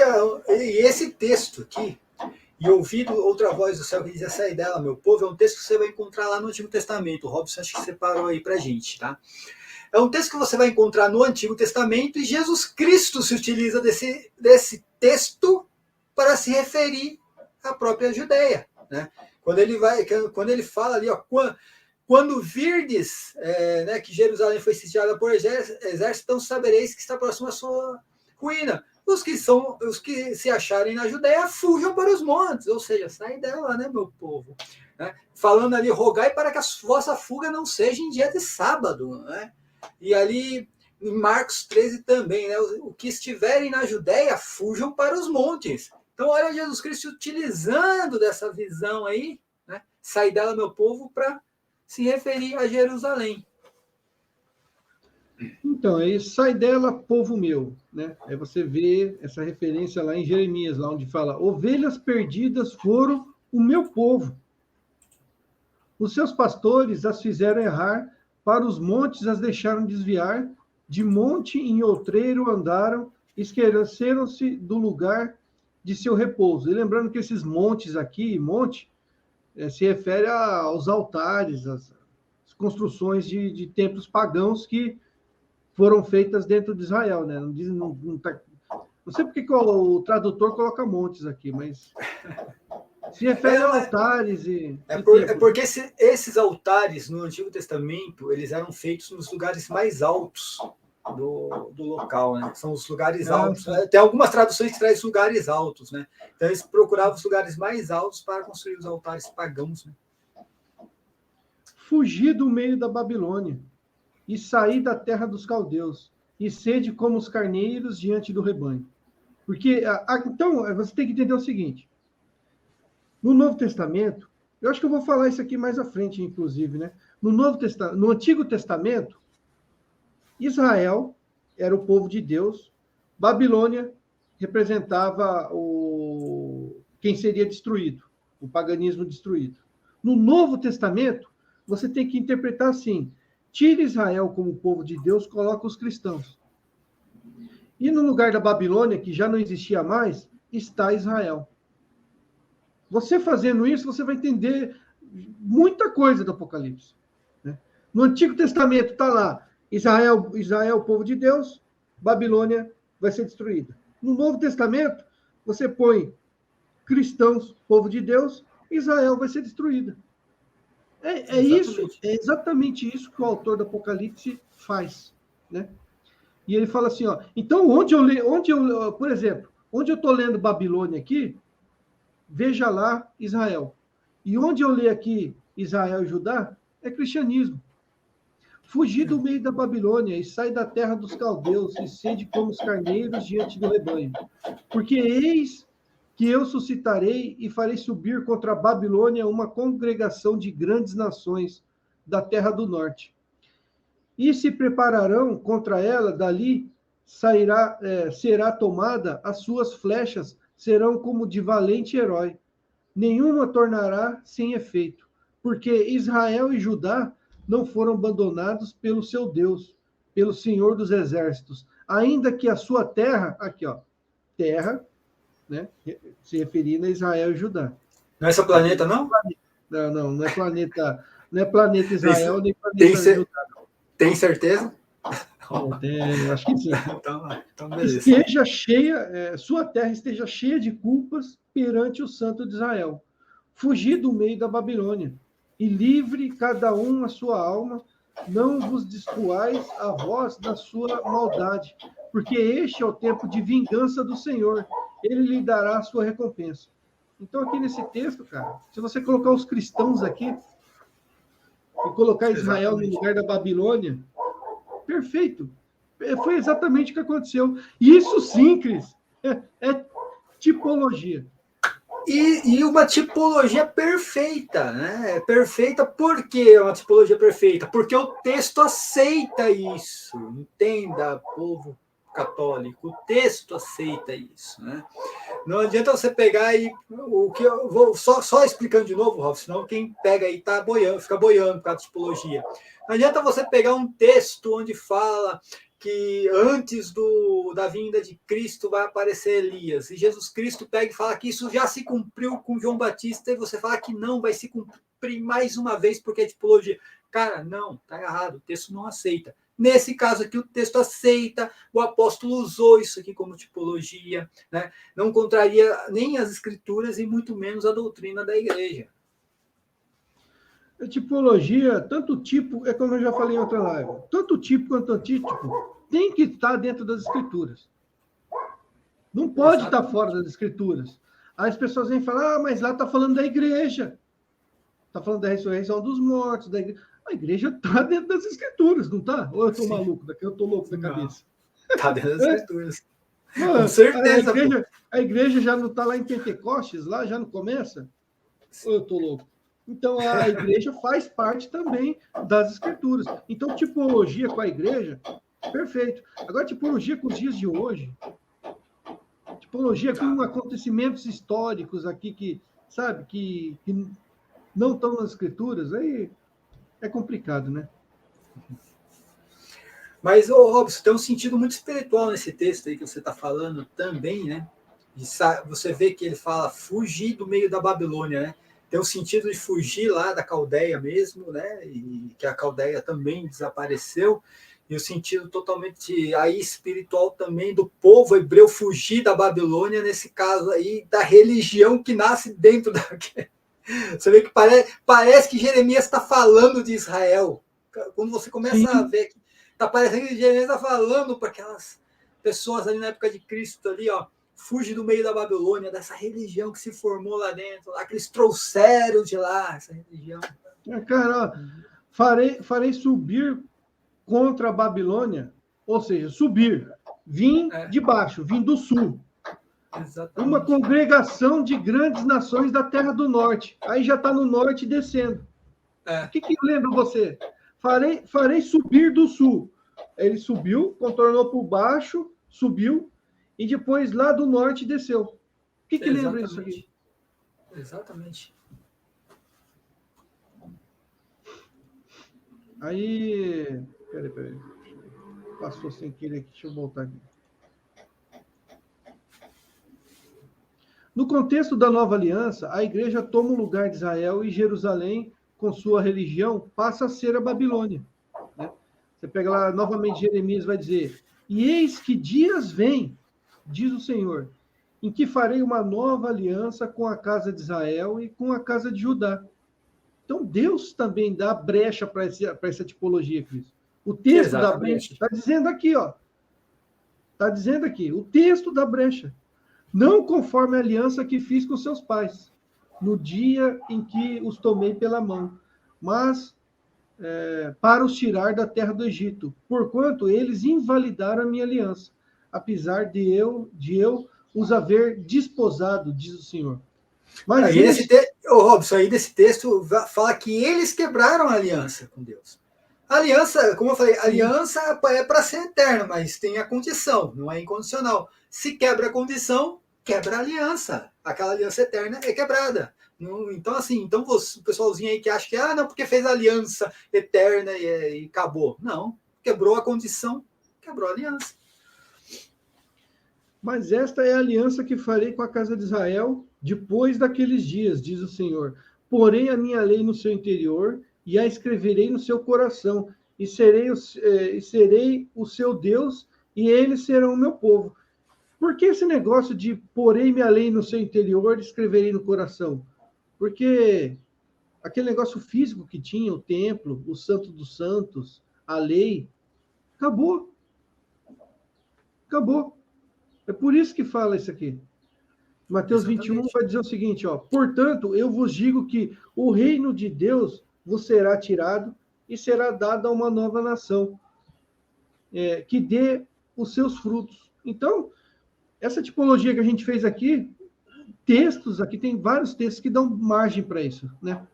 esse texto aqui, e ouvido outra voz do céu que dizia, sai dela, meu povo, é um texto que você vai encontrar lá no Antigo Testamento. O Robson acho que separou aí pra gente, tá? É um texto que você vai encontrar no Antigo Testamento e Jesus Cristo se utiliza desse texto para se referir à própria Judéia, né? Quando ele fala ali, ó, quando virdes, né, que Jerusalém foi sitiada por exército, então sabereis que está próximo à sua ruína. Os que se acharem na Judéia, fujam para os montes, ou seja, saem dela, né, meu povo? Né? Falando ali, rogai para que a vossa fuga não seja em dia de sábado, né? E ali em Marcos 13 também, né? O que estiverem na Judéia, fujam para os montes. Então, olha Jesus Cristo utilizando dessa visão aí, né? Sai dela, meu povo, para se referir a Jerusalém. Então, aí sai dela, povo meu, né? Aí você vê essa referência lá em Jeremias, lá onde fala, ovelhas perdidas foram o meu povo. Os seus pastores as fizeram errar, para os montes as deixaram desviar, de monte em outreiro andaram, esqueceram-se do lugar de seu repouso. E lembrando que esses montes aqui, se refere aos altares, às construções de templos pagãos que foram feitas dentro de Israel, né? Não sei porque que o tradutor coloca montes aqui, mas se refere a altares e porque esses altares no Antigo Testamento, eles eram feitos nos lugares mais altos do local, né? São os lugares altos. Tem algumas traduções que trazem lugares altos, né? Então eles procuravam os lugares mais altos para construir os altares pagãos, né? Fugir do meio da Babilônia e sair da terra dos caldeus e sede como os carneiros diante do rebanho. Porque, então, você tem que entender o seguinte, no Novo Testamento, eu acho que eu vou falar isso aqui mais à frente, inclusive, né? No Antigo Testamento, Israel era o povo de Deus, Babilônia representava quem seria destruído, o paganismo destruído. No Novo Testamento, você tem que interpretar assim, tira Israel como povo de Deus, coloca os cristãos. E no lugar da Babilônia, que já não existia mais, está Israel. Você fazendo isso, você vai entender muita coisa do Apocalipse, né? No Antigo Testamento está lá, Israel, o povo de Deus, Babilônia vai ser destruída. No Novo Testamento, você põe cristãos, povo de Deus, Israel vai ser destruída. É exatamente isso que o autor do Apocalipse faz, né? E ele fala assim, ó, então por exemplo, onde eu estou lendo Babilônia aqui, veja lá Israel. E onde eu leio aqui Israel e Judá, é cristianismo. Fugir do meio da Babilônia e sai da terra dos caldeus e sede como os carneiros diante do rebanho. Porque eis que eu suscitarei e farei subir contra a Babilônia uma congregação de grandes nações da terra do norte. E se prepararão contra ela, dali será tomada, as suas flechas serão como de valente herói. Nenhuma tornará sem efeito, porque Israel e Judá não foram abandonados pelo seu Deus, pelo Senhor dos Exércitos, ainda que a sua terra, aqui ó, terra, né, se referindo a Israel e Judá. Não é esse planeta, não? Não é planeta Israel, nem planeta Judá. Tem certeza? Acho que sim. Então beleza. Esteja cheia, sua terra esteja cheia de culpas perante o Santo de Israel. Fugi do meio da Babilônia, e livre cada um a sua alma, não vos destruais a voz da sua maldade, porque este é o tempo de vingança do Senhor, ele lhe dará a sua recompensa. Então, aqui nesse texto, cara, se você colocar os cristãos aqui, e colocar Israel no lugar da Babilônia, perfeito. Foi exatamente o que aconteceu. Isso sim, Cris, é tipologia. E uma tipologia perfeita, né? Perfeita por que é uma tipologia perfeita? Porque o texto aceita isso. Entenda, povo católico, o texto aceita isso, né? Não adianta você pegar aí o que eu vou só explicando de novo, Rolf, senão quem pega aí tá boiando, fica boiando por causa da tipologia. Não adianta você pegar um texto onde fala que antes da vinda de Cristo vai aparecer Elias, e Jesus Cristo pega e fala que isso já se cumpriu com João Batista, e você fala que não, vai se cumprir mais uma vez porque é tipologia. Cara, não, tá errado, o texto não aceita. Nesse caso aqui, o texto aceita, o apóstolo usou isso aqui como tipologia, né? Não contraria nem as escrituras e muito menos a doutrina da igreja. A tipologia, tanto tipo, é como eu já falei em outra live, tanto tipo quanto antítipo tem que estar dentro das escrituras. Não pode estar fora das escrituras. Aí as pessoas vêm falar, mas lá está falando da igreja. Está falando da ressurreição dos mortos, da igreja. A igreja está dentro das escrituras, não está? Ou eu estou maluco, eu estou louco da cabeça? Está dentro das escrituras. Com certeza. A igreja já não está lá em Pentecostes, lá já não começa? Ou eu estou louco? Então, a igreja faz parte também das escrituras. Então, tipologia com a igreja, perfeito. Agora, tipologia com os dias de hoje, tipologia com acontecimentos históricos aqui que, sabe, que não estão nas escrituras, aí é complicado, né? Mas, Robson, tem um sentido muito espiritual nesse texto aí que você está falando também, né? Você vê que ele fala fugir do meio da Babilônia, né? Tem o sentido de fugir lá da Caldeia mesmo, né? E que a Caldeia também desapareceu. E o sentido totalmente aí espiritual também do povo hebreu fugir da Babilônia, nesse caso aí, da religião que nasce dentro da... Você vê que parece que Jeremias está falando de Israel. Quando você começa a ver que está parecendo que Jeremias está falando para aquelas pessoas ali na época de Cristo ali, ó, fuge do meio da Babilônia, dessa religião que se formou lá dentro, lá que eles trouxeram de lá, essa religião. Cara, ó, farei subir contra a Babilônia, ou seja, subir, vim de baixo, vim do sul. Exatamente. Uma congregação de grandes nações da terra do norte. Aí já está no norte descendo. O que lembra você? Farei subir do sul. Ele subiu, contornou por baixo, subiu, e depois lá do norte desceu. O que lembra isso aqui? Exatamente. Aí... Peraí. Passou sem querer aqui. Deixa eu voltar aqui. No contexto da nova aliança, a igreja toma o lugar de Israel e Jerusalém, com sua religião, passa a ser a Babilônia. Né? Você pega lá, novamente, Jeremias vai dizer, e eis que dias vêm, diz o Senhor, em que farei uma nova aliança com a casa de Israel e com a casa de Judá. Então, Deus também dá brecha para essa tipologia, Cristo. O texto da brecha está dizendo aqui, ó. Está dizendo aqui, o texto da brecha. Não conforme a aliança que fiz com seus pais, no dia em que os tomei pela mão, mas para os tirar da terra do Egito, porquanto eles invalidaram a minha aliança, apesar de eu os haver desposado, diz o Senhor. Mas aí Robson, aí desse texto fala que eles quebraram a aliança com Deus. A aliança, como eu falei, a aliança é para ser eterna, mas tem a condição, não é incondicional. Se quebra a condição, quebra a aliança. Aquela aliança eterna é quebrada. Então, assim, o pessoalzinho aí que acha que, não, porque fez a aliança eterna e acabou. Não, quebrou a condição, quebrou a aliança. Mas esta é a aliança que farei com a casa de Israel depois daqueles dias, diz o Senhor. Porém a minha lei no seu interior e a escreverei no seu coração, e serei o seu Deus, e eles serão o meu povo. Por que esse negócio de porei minha lei no seu interior e escreverei no coração? Porque aquele negócio físico que tinha, o templo, o santo dos santos, a lei, acabou. Acabou. É por isso que fala isso aqui. Mateus 21 vai dizer o seguinte, ó: portanto, eu vos digo que o reino de Deus vos será tirado e será dado a uma nova nação, que dê os seus frutos. Então, essa tipologia que a gente fez aqui, textos, aqui tem vários textos que dão margem para isso, né?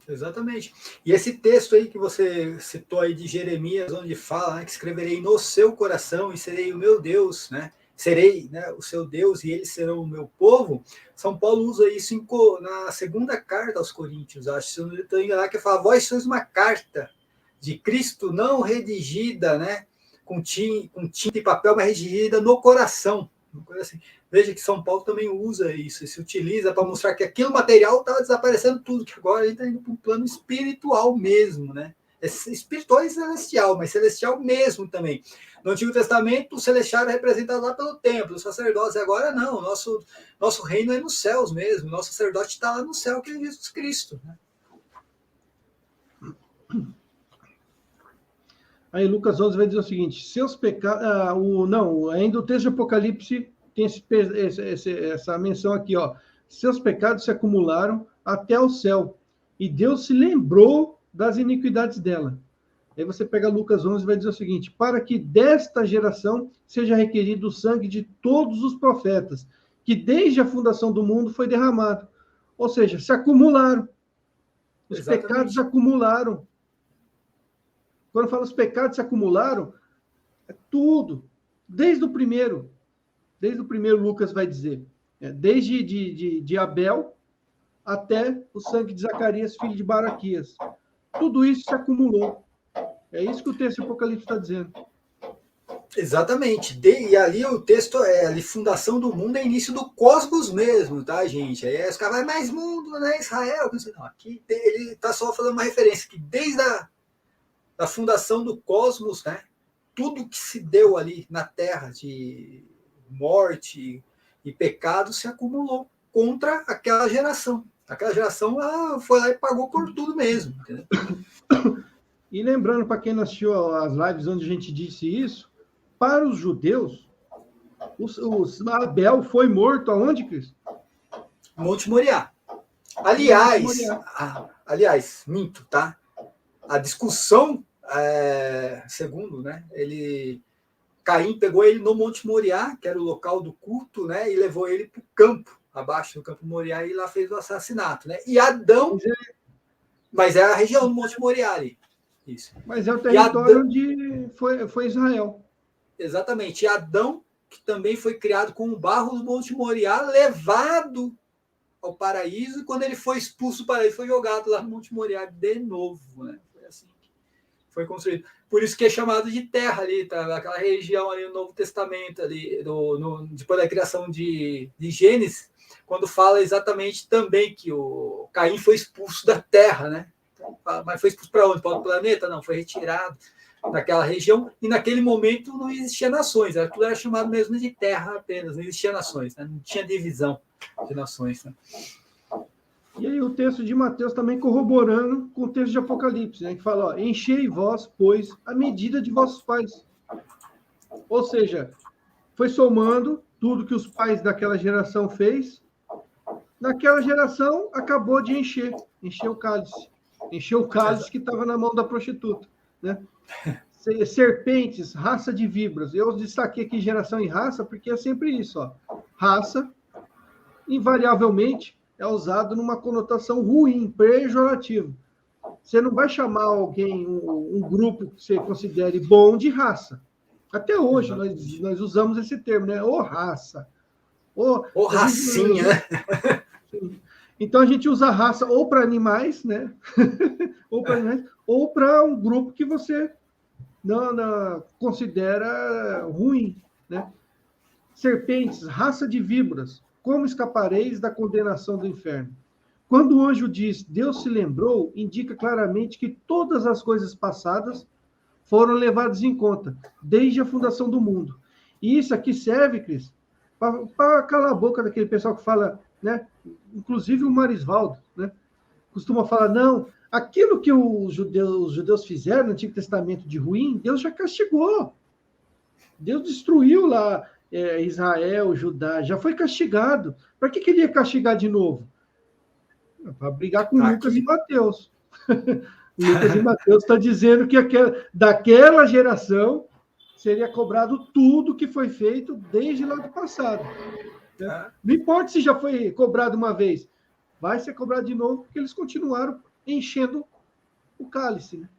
Exatamente. E esse texto aí que você citou aí de Jeremias, onde fala, né, que escreverei no seu coração e serei o meu Deus, né? Serei, né, o seu Deus e eles serão o meu povo. São Paulo usa isso na segunda carta aos Coríntios, acho, se eu não estou enganado, que fala: vós sois uma carta de Cristo não redigida, né, com tinta e papel, mas redigida no coração. Uma coisa assim. Veja que São Paulo também usa isso, se utiliza para mostrar que aquilo material estava desaparecendo tudo, que agora a gente está indo para um plano espiritual mesmo, né? É espiritual e celestial, mas celestial mesmo também. No Antigo Testamento, o celestial era representado lá pelo templo, os sacerdotes. Agora não, nosso reino é nos céus mesmo, nosso sacerdote está lá no céu, que é Jesus Cristo, né? Aí Lucas 11 vai dizer o seguinte: seus pecados... ainda o texto de Apocalipse tem essa menção aqui, ó: seus pecados se acumularam até o céu, e Deus se lembrou das iniquidades dela. Aí você pega Lucas 11 e vai dizer o seguinte: para que desta geração seja requerido o sangue de todos os profetas, que desde a fundação do mundo foi derramado. Ou seja, se acumularam. Os pecados se acumularam. Quando eu falo os pecados se acumularam, é tudo. Desde o primeiro Lucas vai dizer. Desde de Abel até o sangue de Zacarias, filho de Baraquias. Tudo isso se acumulou. É isso que o texto de Apocalipse está dizendo. Exatamente. E ali o texto é ali, fundação do mundo é início do cosmos mesmo, tá, gente? Aí os caras vai mais mundo, né? Israel. Não, aqui ele está só fazendo uma referência que desde a fundação do cosmos, né? Tudo que se deu ali na Terra de morte e pecado se acumulou contra aquela geração. Aquela geração foi lá e pagou por tudo mesmo. Entendeu? E lembrando, para quem não assistiu as lives onde a gente disse isso, para os judeus, Abel foi morto aonde, Cristo? Monte Moriá. Aliás, minto, tá? A discussão, segundo, né? Caim pegou ele no Monte Moriá, que era o local do culto, né? E levou ele para o campo, abaixo do campo Moriá, e lá fez o assassinato, né? E Adão, mas é a região do Monte Moriá ali. Isso. Mas é o território onde foi Israel. Exatamente. E Adão, que também foi criado com o barro do Monte Moriá, levado ao paraíso, e quando ele foi expulso do paraíso, foi jogado lá no Monte Moriá de novo, né? Foi assim que foi construído. Por isso que é chamado de terra ali, tá? Aquela região ali no Novo Testamento, ali, depois da criação de Gênesis, quando fala exatamente também que o Caim foi expulso da terra, né? Mas foi expulso para onde? Para outro planeta? Não, foi retirado daquela região, e naquele momento não existia nações, tudo era chamado mesmo de terra apenas, não existia nações, né? Não tinha divisão de nações. Né? E aí o texto de Mateus também corroborando com o texto de Apocalipse, né, que fala, ó: enchei vós, pois, a medida de vossos pais. Ou seja, foi somando tudo que os pais daquela geração fez, naquela geração acabou de encher o cálice. Encheu o cálice que estava na mão da prostituta, né? Serpentes, raça de víboras. Eu destaquei aqui geração e raça, porque é sempre isso, ó. Raça, invariavelmente, é usado numa conotação ruim, pejorativo. Você não vai chamar alguém, um grupo que você considere bom, de raça. Até hoje nós usamos esse termo, né? Ô raça. Ô racinha, né? Então a gente usa raça ou para animais, né? ou para um grupo que você não considera ruim, né? Serpentes, raça de víboras, como escapareis da condenação do inferno? Quando o anjo diz Deus se lembrou, indica claramente que todas as coisas passadas foram levados em conta, desde a fundação do mundo. E isso aqui serve, Cris, para calar a boca daquele pessoal que fala, né? Inclusive o Marisvaldo, né? Costuma falar, não, aquilo que os judeus fizeram no Antigo Testamento de ruim, Deus já castigou. Deus destruiu lá Israel, Judá, já foi castigado. Para que ele ia castigar de novo? Para brigar com Lucas e Mateus. Lucas e Mateus está dizendo que daquela geração seria cobrado tudo que foi feito desde lá do passado. Não importa se já foi cobrado uma vez, vai ser cobrado de novo, porque eles continuaram enchendo o cálice, né?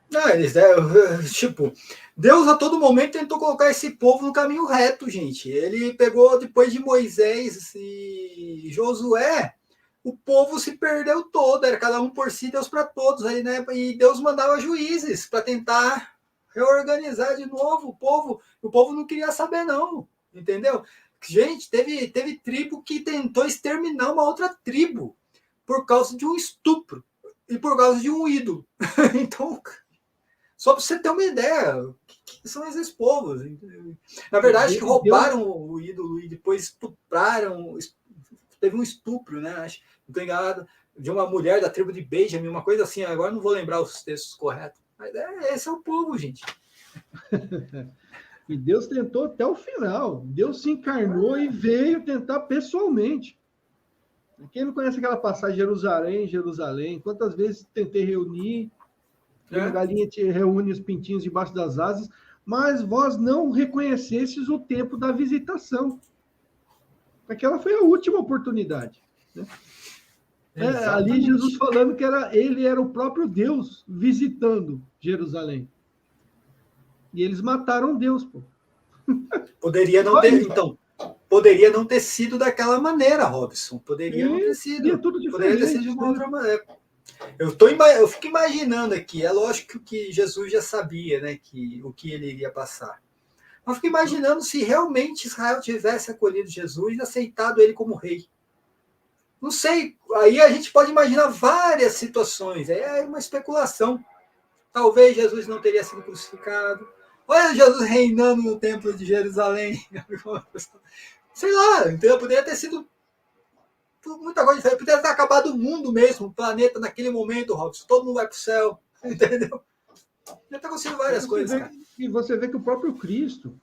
Não, tipo, Deus a todo momento tentou colocar esse povo no caminho reto, gente. Ele pegou, depois de Moisés e Josué, o povo se perdeu todo, era cada um por si, Deus para todos, aí, né? E Deus mandava juízes para tentar reorganizar de novo o povo não queria saber não, entendeu? Gente, teve tribo que tentou exterminar uma outra tribo por causa de um estupro e por causa de um ídolo. Então, só para você ter uma ideia, que são esses povos? Na verdade, roubaram o ídolo e depois estupraram, teve um estupro, né? Acho, não estou enganado, de uma mulher da tribo de Benjamim, uma coisa assim, agora não vou lembrar os textos corretos. Mas esse é o povo, gente. E Deus tentou até o final. Deus se encarnou e veio tentar pessoalmente. Quem não conhece aquela passagem Jerusalém, Jerusalém, quantas vezes tentei reunir, a galinha te reúne os pintinhos debaixo das asas, mas vós não reconhecestes o tempo da visitação. Aquela foi a última oportunidade, né? Ali Jesus falando que ele era o próprio Deus visitando Jerusalém. E eles mataram Deus, pô. Poderia não ter, então, poderia não ter sido daquela maneira, Robson. Poderia não ter sido. Poderia ter sido de uma outra maneira. Eu fico imaginando aqui, é lógico que Jesus já sabia, né, o que ele iria passar. Mas fico imaginando se realmente Israel tivesse acolhido Jesus e aceitado ele como rei. Não sei, aí a gente pode imaginar várias situações, é uma especulação. Talvez Jesus não teria sido crucificado. Olha Jesus reinando no templo de Jerusalém. Sei lá, entendeu? Poderia ter sido muita coisa diferente. Poderia ter acabado o mundo mesmo, o planeta naquele momento, Robson. Todo mundo vai para o céu, entendeu? Já está acontecendo várias coisas, cara. E você vê que o próprio Cristo,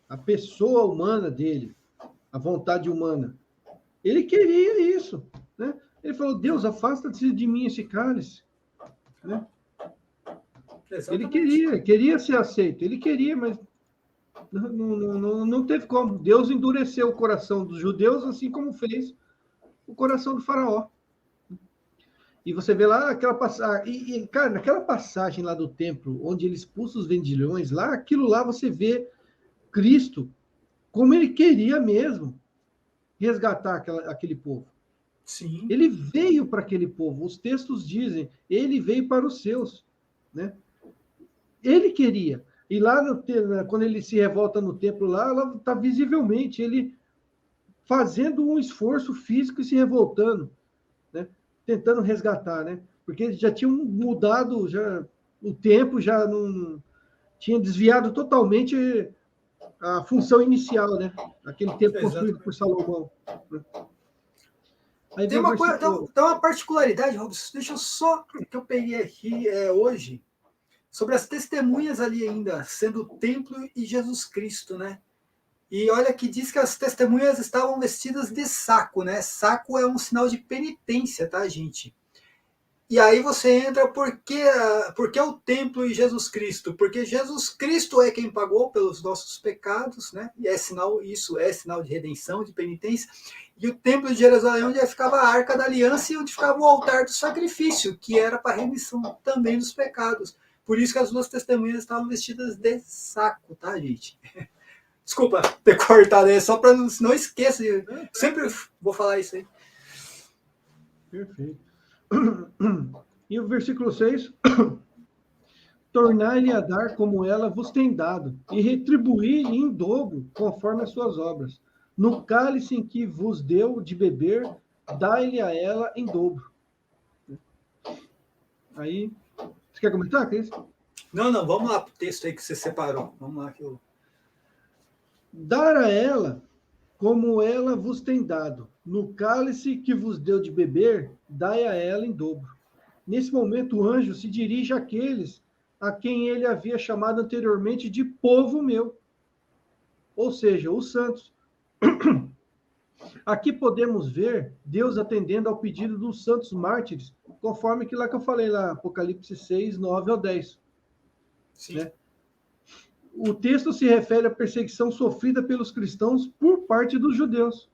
a pessoa humana dele, a vontade humana, ele queria isso, né? Ele falou, Deus, afasta-se de mim esse cálice, né? Ele queria ser aceito, ele queria, mas não teve como. Deus endureceu o coração dos judeus, assim como fez o coração do faraó. E você vê lá aquela passagem, cara, naquela passagem lá do templo, onde ele expulsa os vendilhões, lá, aquilo lá você vê Cristo como ele queria mesmo resgatar aquele povo. Sim. Ele veio para aquele povo, os textos dizem, ele veio para os seus, né? Ele queria. E lá, quando ele se revolta no templo, lá está visivelmente ele fazendo um esforço físico e se revoltando, né? Tentando resgatar, né? Porque já tinham mudado, o tempo já não tinha desviado totalmente a função inicial, né? Aquele tempo construído por Salomão. Aí tem uma particularidade, Robson, deixa eu só, que eu peguei aqui hoje, sobre as testemunhas ali ainda, sendo o templo e Jesus Cristo, né? E olha que diz que as testemunhas estavam vestidas de saco, né? Saco é um sinal de penitência, tá, gente? E aí você entra, por que o templo e Jesus Cristo? Porque Jesus Cristo é quem pagou pelos nossos pecados, né? E isso é sinal de redenção, de penitência. E o templo de Jerusalém, onde ficava a Arca da Aliança e onde ficava o altar do sacrifício, que era para remissão também dos pecados. Por isso que as duas testemunhas estavam vestidas de saco, tá, gente? Desculpa ter cortado aí, só para não esqueça. Sempre vou falar isso aí. Perfeito. E o versículo 6. Tornai-lhe a dar como ela vos tem dado, e retribuir-lhe em dobro, conforme as suas obras. No cálice em que vos deu de beber, dai-lhe a ela em dobro. Aí, você quer comentar, Cris? Não, vamos lá para o texto aí que você separou. Vamos lá que eu... Dar a ela como ela vos tem dado. No cálice que vos deu de beber, dai a ela em dobro. Nesse momento, o anjo se dirige àqueles a quem ele havia chamado anteriormente de povo meu, ou seja, os santos. Aqui podemos ver Deus atendendo ao pedido dos santos mártires, conforme que lá que eu falei lá, Apocalipse 6, 9 ao 10. Sim. Né? O texto se refere à perseguição sofrida pelos cristãos por parte dos judeus.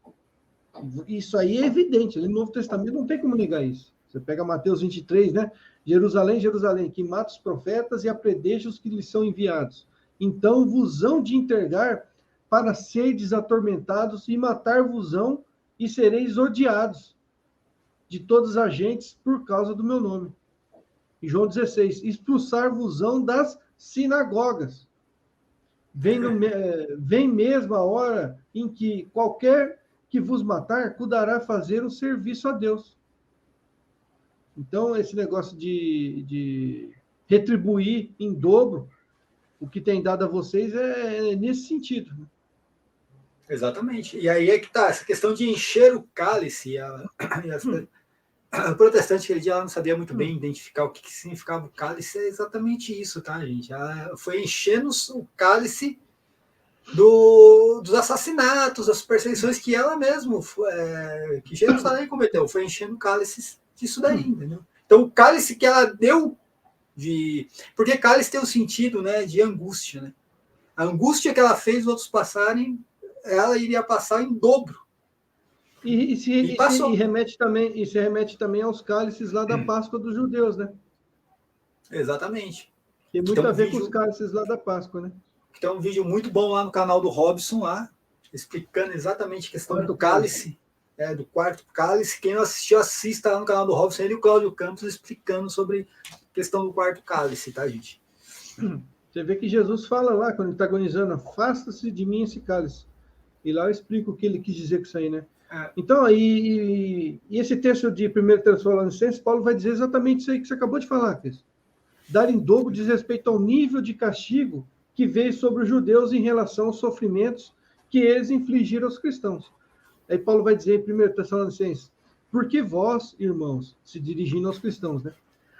Isso aí é evidente, no Novo Testamento não tem como negar isso. Você pega Mateus 23, né? Jerusalém, Jerusalém, que mata os profetas e apredeja os que lhes são enviados. Então vos hão de intergar para serdes atormentados e matar-vos-ão e sereis odiados de todas as gentes por causa do meu nome. E João 16, expulsar-vos-ão das sinagogas. Vem mesmo a hora em que qualquer que vos matar cuidará fazer um serviço a Deus. Então, esse negócio de retribuir em dobro o que tem dado a vocês é nesse sentido. Exatamente. E aí é que tá, essa questão de encher o cálice. A protestante aquele dia ela não sabia muito bem identificar o que significava o cálice, é exatamente isso, tá, gente? Ela foi enchendo o cálice dos assassinatos, das perseguições que ela mesma, que Jerusalém cometeu, foi enchendo o cálice disso daí, entendeu? Então, o cálice que ela deu porque cálice tem o sentido, né, de angústia, né? A angústia que ela fez os outros passarem, ela iria passar em dobro. E remete também aos cálices lá da Páscoa dos judeus, né? Exatamente. Tem muito a ver com os cálices lá da Páscoa, né? Tem um vídeo muito bom lá no canal do Robson, lá, explicando exatamente a questão do cálice, do quarto cálice. Quem não assistiu, assista lá no canal do Robson, ele e o Cláudio Campos explicando sobre a questão do quarto cálice, tá, gente? Você vê que Jesus fala lá, quando ele está agonizando, afasta-se de mim esse cálice. E lá eu explico o que ele quis dizer com isso aí, né? Então, e esse texto de 1 Tessalonicenses, Paulo vai dizer exatamente isso aí que você acabou de falar, Cris. Dar em dobro diz respeito ao nível de castigo que veio sobre os judeus em relação aos sofrimentos que eles infligiram aos cristãos. Aí Paulo vai dizer em 1 Tessalonicenses, porque vós, irmãos, se dirigindo aos cristãos, né?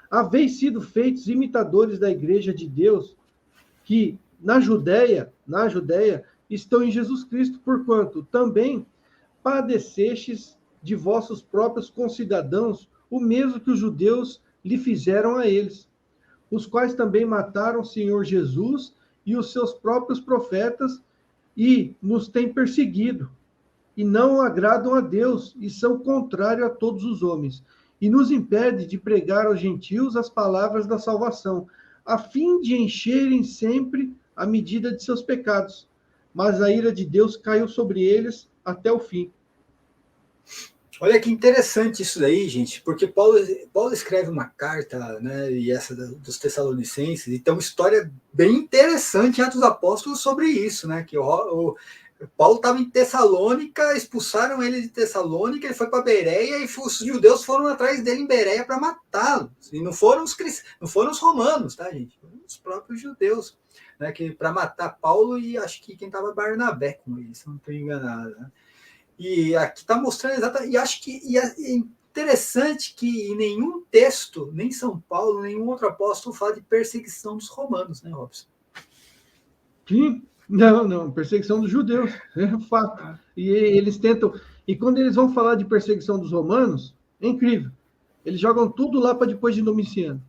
Haveis sido feitos imitadores da igreja de Deus, que na Judéia, estão em Jesus Cristo, porquanto também padecestes de vossos próprios concidadãos o mesmo que os judeus lhe fizeram a eles, os quais também mataram o Senhor Jesus e os seus próprios profetas e nos têm perseguido, e não agradam a Deus e são contrários a todos os homens, e nos impede de pregar aos gentios as palavras da salvação, a fim de encherem sempre a medida de seus pecados. Mas a ira de Deus caiu sobre eles até o fim. Olha que interessante isso daí, gente, porque Paulo escreve uma carta, né, e essa dos Tessalonicenses, e tem uma história bem interessante em Atos dos Apóstolos sobre isso, né, que o Paulo estava em Tessalônica, expulsaram ele de Tessalônica, ele foi para Bereia e os judeus foram atrás dele em Bereia para matá-lo. E não foram os romanos, tá, gente? Foram os próprios judeus, né, que para matar Paulo e acho que quem estava Barnabé com ele, se não estou enganado, né? E aqui está mostrando exatamente, e acho que é interessante que em nenhum texto, nem São Paulo, nenhum outro apóstolo fala de perseguição dos romanos, né, Robson? Sim, não, perseguição dos judeus, é um fato. E eles tentam, e quando eles vão falar de perseguição dos romanos, é incrível, eles jogam tudo lá para depois de Domiciano.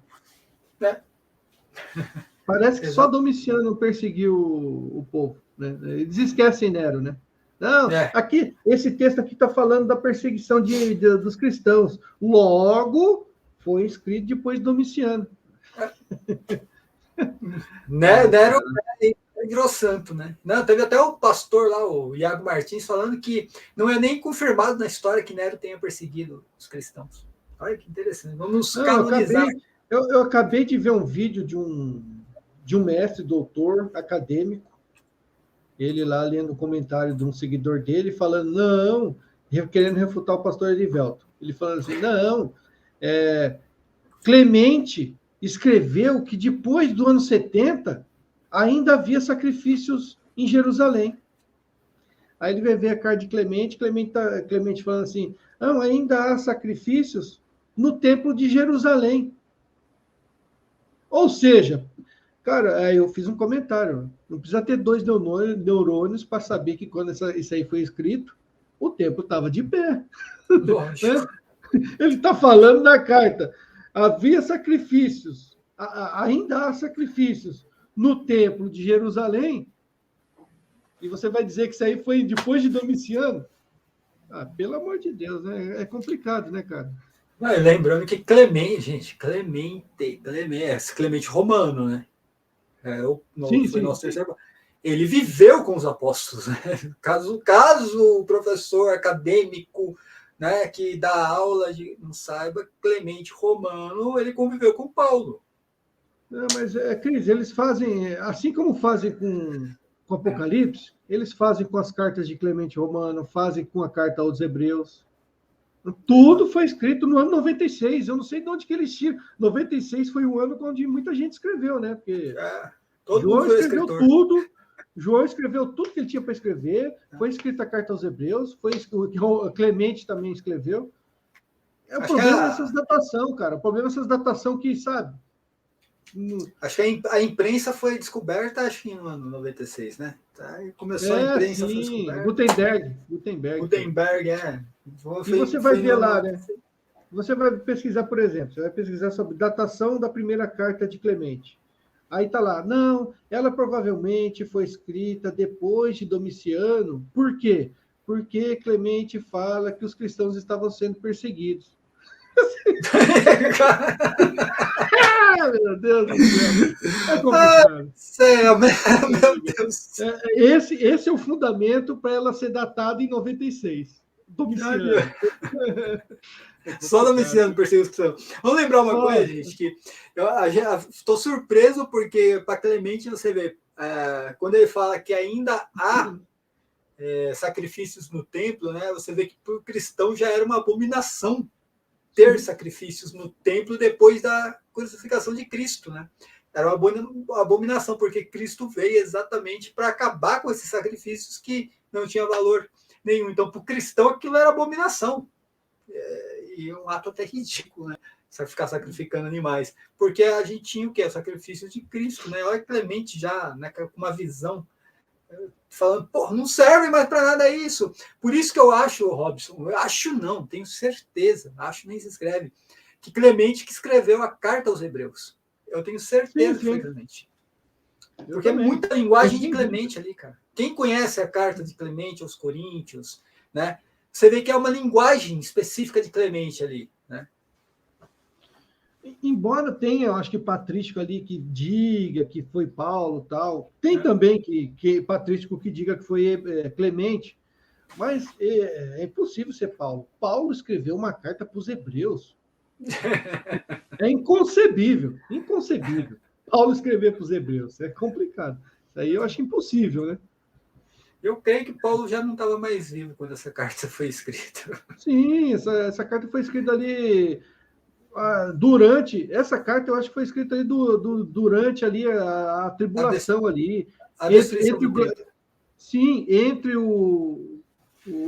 Parece que só Domiciano perseguiu o povo, né? Eles esquecem Nero, né? Não, aqui, esse texto aqui está falando da perseguição dos cristãos. Logo, foi escrito depois de Domiciano. Nero virou santo, né? Não, teve até o pastor lá, o Iago Martins, falando que não é nem confirmado na história que Nero tenha perseguido os cristãos. Olha que interessante. Vamos canonizar. Eu acabei de ver um vídeo de um mestre, doutor, acadêmico, ele lá lendo o comentário de um seguidor dele, falando, não, querendo refutar o pastor Erivelto. Ele falando assim, não, Clemente escreveu que depois do ano 70 ainda havia sacrifícios em Jerusalém. Aí ele vai ver a carta de Clemente falando assim, não, ainda há sacrifícios no templo de Jerusalém. Ou seja, cara, aí eu fiz um comentário, não precisa ter 2 neurônios para saber que quando isso aí foi escrito, o templo estava de pé. Lógico. Ele está falando na carta, havia sacrifícios, ainda há sacrifícios no templo de Jerusalém, e você vai dizer que isso aí foi depois de Domiciano? Pelo amor de Deus, né? É complicado, né, cara? Mas lembrando que Clemente romano, né? Foi nosso terceiro. Ele viveu com os apóstolos, né? Caso o professor acadêmico, né, que dá aula não saiba, Clemente romano, ele conviveu com Paulo. Não, mas, Cris, eles fazem, assim como fazem com Apocalipse, eles fazem com as cartas de Clemente Romano, fazem com a carta aos Hebreus. Tudo foi escrito no ano 96. Eu não sei de onde que eles tiram. 96 foi o ano onde muita gente escreveu, né? Porque João escreveu tudo. João escreveu tudo que ele tinha para escrever. Foi escrita a carta aos Hebreus. O Clemente também escreveu. O problema dessas datação, cara. O problema dessas datação que, sabe? Acho que a imprensa foi descoberta, acho que no ano 96, né? Começou a imprensa, foi descoberta. Gutenberg, E você vai ver lá, né? Você vai pesquisar, por exemplo, você vai pesquisar sobre datação da primeira carta de Clemente. Aí tá lá, não, ela provavelmente foi escrita depois de Domiciano. Por quê? Porque Clemente fala que os cristãos estavam sendo perseguidos. Meu Deus do céu. É complicado. Meu Deus. Esse é o fundamento para ela ser datada em 96. Domiciano. Só Domiciano perseguição. Vamos lembrar uma coisa, gente, que eu estou surpreso porque para Clemente você vê, quando ele fala que ainda há sacrifícios no templo, né? Você vê que para o cristão já era uma abominação ter sacrifícios no templo depois da crucificação de Cristo, né? Era uma abominação, porque Cristo veio exatamente para acabar com esses sacrifícios que não tinham valor nenhum. Então, para o cristão, aquilo era abominação. E um ato até ridículo, né? Ficar sacrificando animais. Porque a gente tinha o quê? O sacrifício de Cristo, né? Olha Clemente já, né, com uma visão, falando, não serve mais para nada isso. Por isso que eu acho, Robson, tenho certeza, nem se escreve, que Clemente que escreveu a carta aos Hebreus. Eu tenho certeza que foi Clemente. Porque é muita linguagem de Clemente ali, cara. Quem conhece a carta de Clemente aos Coríntios, né? Você vê que é uma linguagem específica de Clemente ali, né? Embora tenha, eu acho que patrístico ali que diga que foi Paulo tal, tem também que patrístico que diga que foi Clemente, mas é impossível ser Paulo. Paulo escreveu uma carta para os Hebreus. É inconcebível. Paulo escrever para os Hebreus, é complicado. Isso aí eu acho impossível, né? Eu creio que Paulo já não estava mais vivo quando essa carta foi escrita. Sim, essa carta foi escrita ali durante. Essa carta eu acho que foi escrita ali durante ali a tribulação ali. Entre o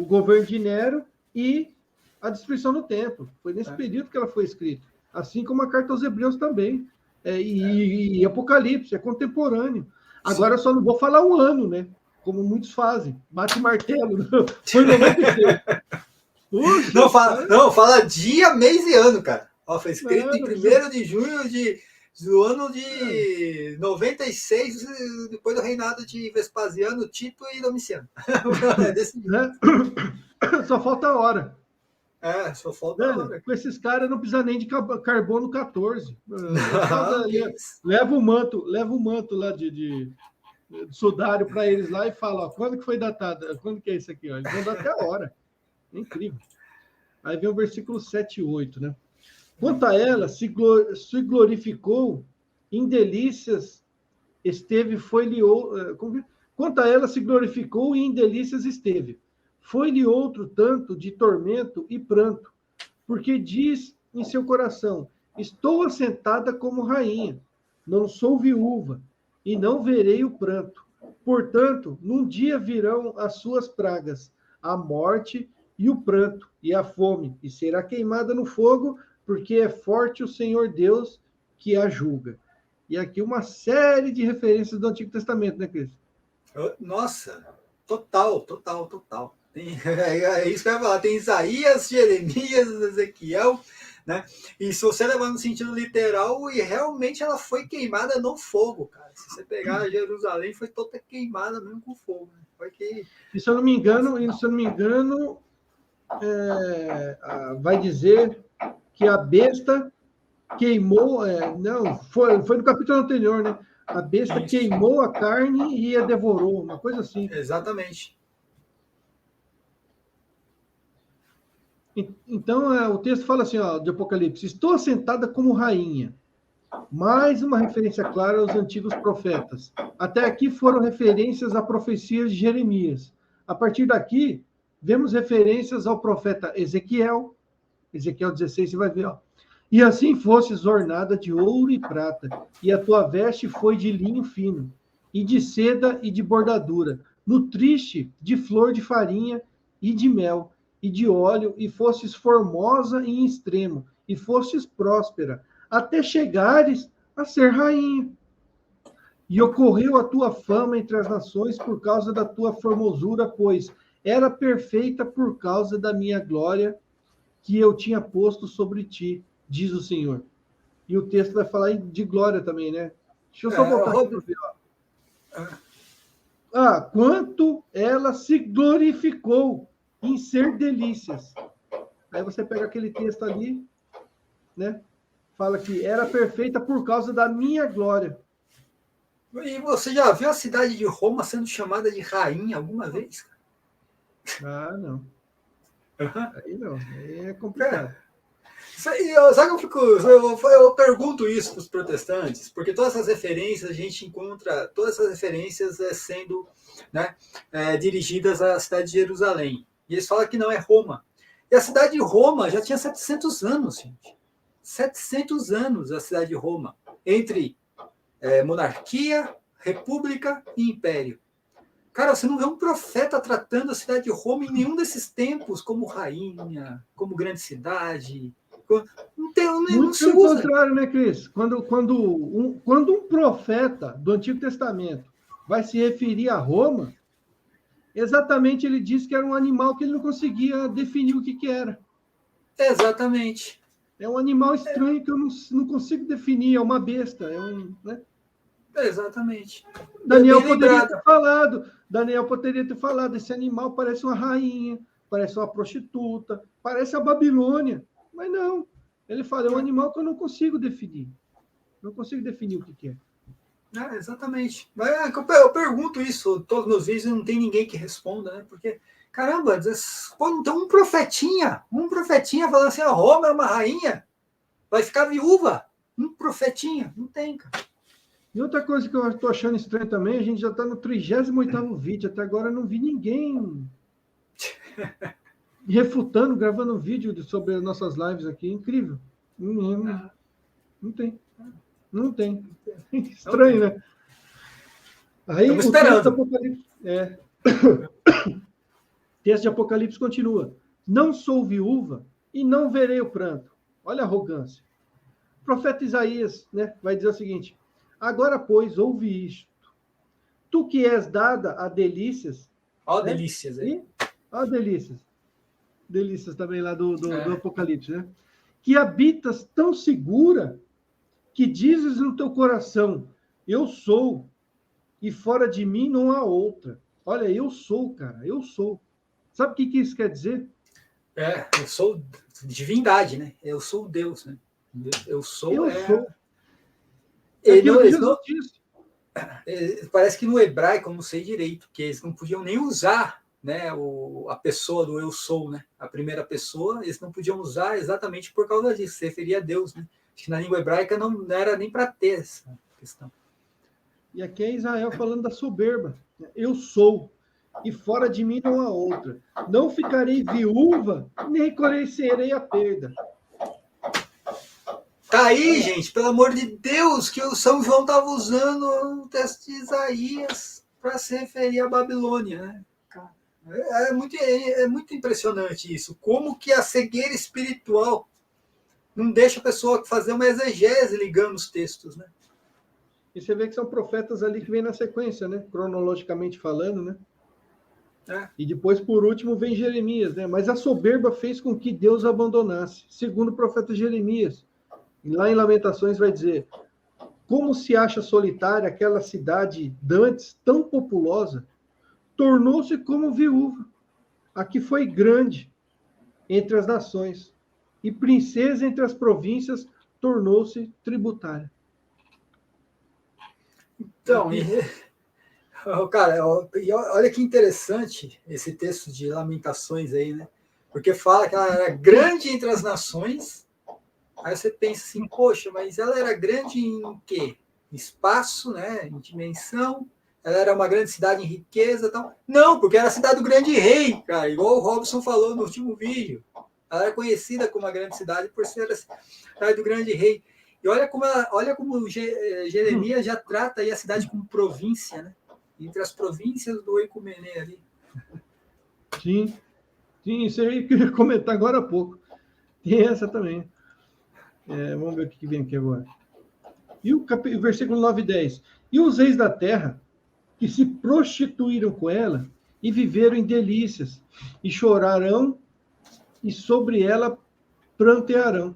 governo de Nero e a destruição do templo. Foi nesse período que ela foi escrita. Assim como a carta aos Hebreus também. E Apocalipse, é contemporâneo. Agora eu só não vou falar o ano, né? Como muitos fazem. Bate martelo. Foi 96. Não, fala dia, mês e ano, cara. Foi escrito em 1º de junho do ano de 96, depois do reinado de Vespasiano, Tito e Domiciano. Só falta a hora. Só falta a hora. Com esses caras não precisa nem de carbono 14. Leva o manto lá de sudário para eles lá e fala, quando que foi datado? Quando que é isso aqui? Eles vão dar até a hora. É incrível. Aí vem o versículo 7 e 8, né? Quanto a ela, se glorificou em delícias, quanto a ela se glorificou e em delícias esteve. Foi-lhe outro tanto de tormento e pranto, porque diz em seu coração, estou assentada como rainha, não sou viúva, e não verei o pranto. Portanto, num dia virão as suas pragas, a morte e o pranto, e a fome, e será queimada no fogo, porque é forte o Senhor Deus que a julga. E aqui uma série de referências do Antigo Testamento, né, Cris? Nossa, total. É isso que eu ia falar. Tem Isaías, Jeremias, Ezequiel, né? E se você levar no sentido literal, e realmente ela foi queimada no fogo, cara. Se você pegar Jerusalém, foi toda queimada mesmo com fogo. Né? Foi que... E se eu não me engano, vai dizer que a besta queimou, não, foi no capítulo anterior, né? A besta queimou a carne e a devorou, uma coisa assim. Exatamente. Então, o texto fala assim, ó, de Apocalipse, estou assentada como rainha. Mais uma referência clara aos antigos profetas. Até aqui foram referências a profecias de Jeremias. A partir daqui, vemos referências ao profeta Ezequiel 16, você vai ver, ó. E assim fosses ornada de ouro e prata, e a tua veste foi de linho fino, e de seda e de bordadura, nutriste de flor de farinha e de mel, e de óleo, e fostes formosa em extremo, e fostes próspera, até chegares a ser rainha. E ocorreu a tua fama entre as nações por causa da tua formosura, pois era perfeita por causa da minha glória que eu tinha posto sobre ti, diz o Senhor. E o texto vai falar de glória também, né? Deixa eu só voltar aqui para ver. Quanto ela se glorificou em ser delícias. Aí você pega aquele texto ali, né? Fala que era perfeita por causa da minha glória. E você já viu a cidade de Roma sendo chamada de rainha alguma vez? Não. Aí não, aí é complicado. Sabe que eu pergunto isso para os protestantes, porque todas essas referências, a gente encontra, todas essas referências sendo, né, dirigidas à cidade de Jerusalém. E eles falam que não é Roma. E a cidade de Roma já tinha 700 anos, gente. 700 anos a cidade de Roma, entre monarquia, república e império. Cara, você não vê um profeta tratando a cidade de Roma em nenhum desses tempos como rainha, como grande cidade. Não se pelo usa. contrário, né, Cris? Quando um profeta do Antigo Testamento vai se referir a Roma, exatamente ele diz que era um animal que ele não conseguia definir o que era. Exatamente. É um animal estranho que eu não consigo definir, é uma besta, né? Exatamente. Daniel poderia ter falado, esse animal parece uma rainha, parece uma prostituta, parece a Babilônia. Mas não, ele fala, é um animal que eu não consigo definir. Não consigo definir o que é. Exatamente. Eu pergunto isso todos os meus vídeos e não tem ninguém que responda, né? Porque, caramba, não tem um profetinha falando assim, a Roma é uma rainha, vai ficar viúva. Um profetinha, não tem, cara. E outra coisa que eu estou achando estranho também, a gente já está no 38º vídeo, até agora eu não vi ninguém refutando, gravando vídeo sobre as nossas lives aqui, incrível. Não tem. Estranho, né? Aí o texto de Apocalipse, texto de Apocalipse continua. Não sou viúva e não verei o pranto. Olha a arrogância. O profeta Isaías, né, vai dizer o seguinte: agora, pois, ouve isto. Tu que és dada a delícias. Delícias aí. Delícias. Delícias também lá do Apocalipse, né? Que habitas tão segura que dizes no teu coração, eu sou, e fora de mim não há outra. Olha, eu sou, cara, eu sou. Sabe o que isso quer dizer? Eu sou divindade, né? Eu sou Deus, né? Eu sou. Parece que no hebraico, eu não sei direito, que eles não podiam nem usar, né, a pessoa do eu sou, né? A primeira pessoa, eles não podiam usar exatamente por causa disso, se referia a Deus, né? Acho que na língua hebraica não era nem para ter essa questão. E aqui é Israel falando da soberba. Eu sou, e fora de mim não há outra. Não ficarei viúva, nem conhecerei a perda. Tá aí, gente, pelo amor de Deus, que o São João estava usando o texto de Isaías para se referir à Babilônia, né? É muito impressionante isso. Como que a cegueira espiritual não deixa a pessoa fazer uma exegese ligando os textos, né? E você vê que são profetas ali que vêm na sequência, né? Cronologicamente falando, né? E depois, por último, vem Jeremias, né? Mas a soberba fez com que Deus abandonasse, segundo o profeta Jeremias. E lá em Lamentações vai dizer: como se acha solitária aquela cidade dantes tão populosa, tornou-se como viúva, a que foi grande entre as nações, e princesa entre as províncias, tornou-se tributária. Então, cara, olha que interessante esse texto de Lamentações aí, né? Porque fala que ela era grande entre as nações. Aí você pensa assim, poxa, mas ela era grande em quê? Espaço, né? Em dimensão. Ela era uma grande cidade em riqueza e tal. Não, porque era a cidade do grande rei, cara. Igual o Robson falou no último vídeo. Ela era conhecida como uma grande cidade por ser a cidade do grande rei. E olha como Jeremias já trata aí a cidade como província, né? Entre as províncias do Ecumené ali. Sim, isso aí que eu ia comentar agora há pouco. Tem essa também. Vamos ver o que vem aqui agora. E o versículo 9 e 10. E os reis da terra, que se prostituíram com ela, e viveram em delícias, e chorarão, e sobre ela prantearão,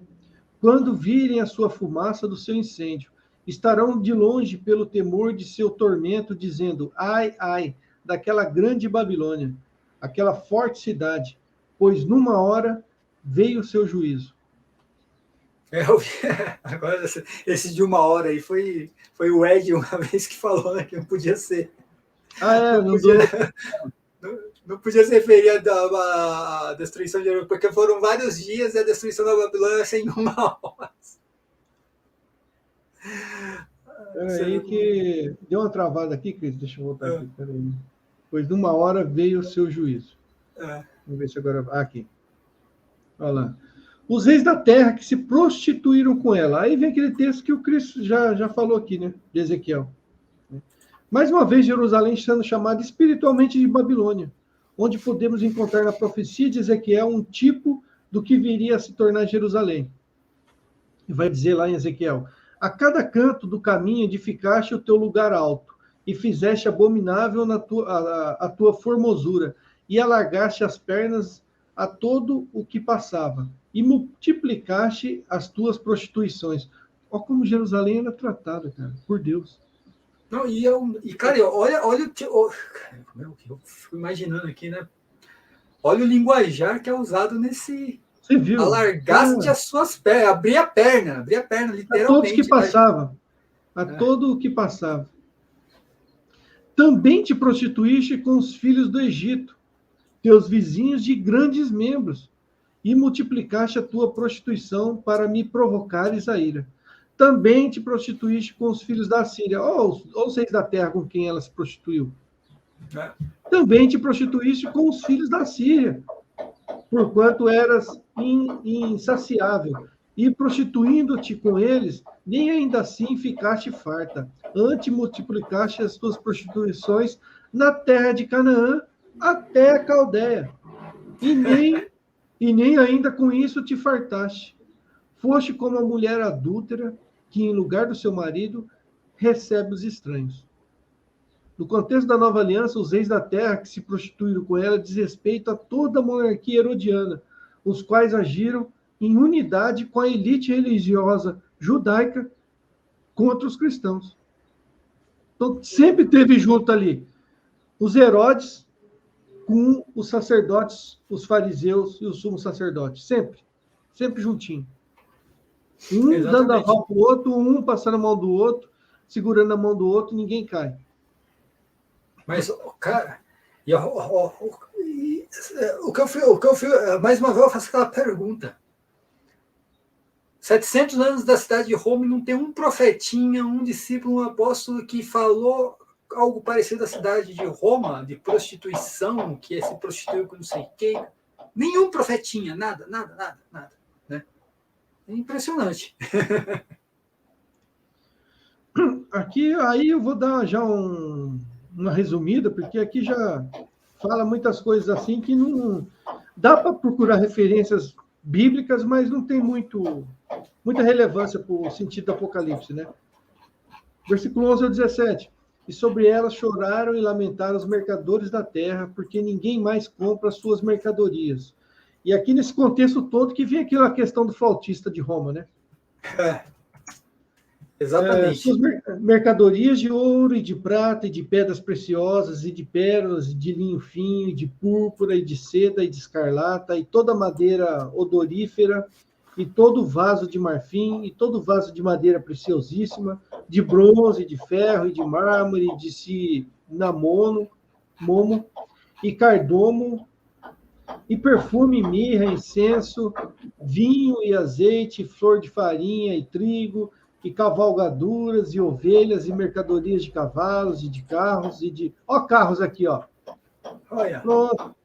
quando virem a sua fumaça do seu incêndio. Estarão de longe pelo temor de seu tormento, dizendo: ai, ai, daquela grande Babilônia, aquela forte cidade, pois numa hora veio o seu juízo. Eu vi. Agora, esse de uma hora aí foi o Ed uma vez que falou, né, que não podia ser. Não podia se referir à destruição de Jerusalém, porque foram vários dias e a destruição da Babilônia sem uma hora. Peraí que deu uma travada aqui, Cris. Deixa eu voltar aqui. Peraí. Pois numa hora veio o seu juízo. Vamos ver se agora... aqui. Olha lá. Os reis da terra que se prostituíram com ela. Aí vem aquele texto que o Cristo já falou aqui, né? De Ezequiel. Mais uma vez, Jerusalém sendo chamada espiritualmente de Babilônia, onde podemos encontrar na profecia de Ezequiel um tipo do que viria a se tornar Jerusalém. E vai dizer lá em Ezequiel: a cada canto do caminho edificaste o teu lugar alto, e fizeste abominável a tua formosura, e alargaste as pernas a todo o que passava, e multiplicaste as tuas prostituições. Olha como Jerusalém era tratada, cara, por Deus. Não, cara, olha eu fico imaginando aqui, né? Olha o linguajar que é usado nesse... Você viu? Alargaste as suas pernas, abrir a perna, literalmente. A todos que passavam. Todo o que passava. Também te prostituíste com os filhos do Egito, teus vizinhos de grandes membros, e multiplicaste a tua prostituição para me provocares a ira. Também te prostituíste com os filhos da Síria. Ou os reis da terra com quem ela se prostituiu. Também te prostituíste com os filhos da Síria, porquanto eras insaciável, e prostituindo-te com eles, nem ainda assim ficaste farta. Antes multiplicaste as tuas prostituições na terra de Canaã, até a Caldeia, e nem ainda com isso te fartaste. Foste como a mulher adúltera, que em lugar do seu marido recebe os estranhos. No contexto da nova aliança, os reis da terra que se prostituíram com ela diz respeito a toda a monarquia herodiana, os quais agiram em unidade com a elite religiosa judaica contra os cristãos. Então, sempre teve junto ali os Herodes com os sacerdotes, os fariseus e os sumos sacerdotes. Sempre juntinho. Um dando a mão para o outro, um passando a mão do outro, segurando a mão do outro, ninguém cai. Mas, cara, o que eu fui, mais uma vez eu faço aquela pergunta. 700 anos da cidade de Roma e não tem um profetinha, um discípulo, um apóstolo que falou algo parecido da cidade de Roma, de prostituição, que se prostituiu com não sei quem. Nenhum profetinha, nada. Né? É impressionante. Aqui, aí eu vou dar já uma resumida, porque aqui já fala muitas coisas assim que não dá para procurar referências bíblicas, mas não tem muita relevância para o sentido do Apocalipse, né? Versículo 11 ao 17. E sobre elas choraram e lamentaram os mercadores da terra, porque ninguém mais compra as suas mercadorias. E aqui nesse contexto todo que vem aquela questão do flautista de Roma, né? Exatamente. Suas mercadorias de ouro e de prata e de pedras preciosas e de pérolas e de linho fino e de púrpura e de seda e de escarlata e toda madeira odorífera e todo vaso de marfim e todo vaso de madeira preciosíssima, de bronze, de ferro e de mármore, de cinamomo, e cardomo e perfume, mirra, incenso, vinho e azeite, flor de farinha e trigo, e cavalgaduras, e ovelhas, e mercadorias de cavalos, e de carros, e de... Ó, carros aqui, ó. Olha. Pronto.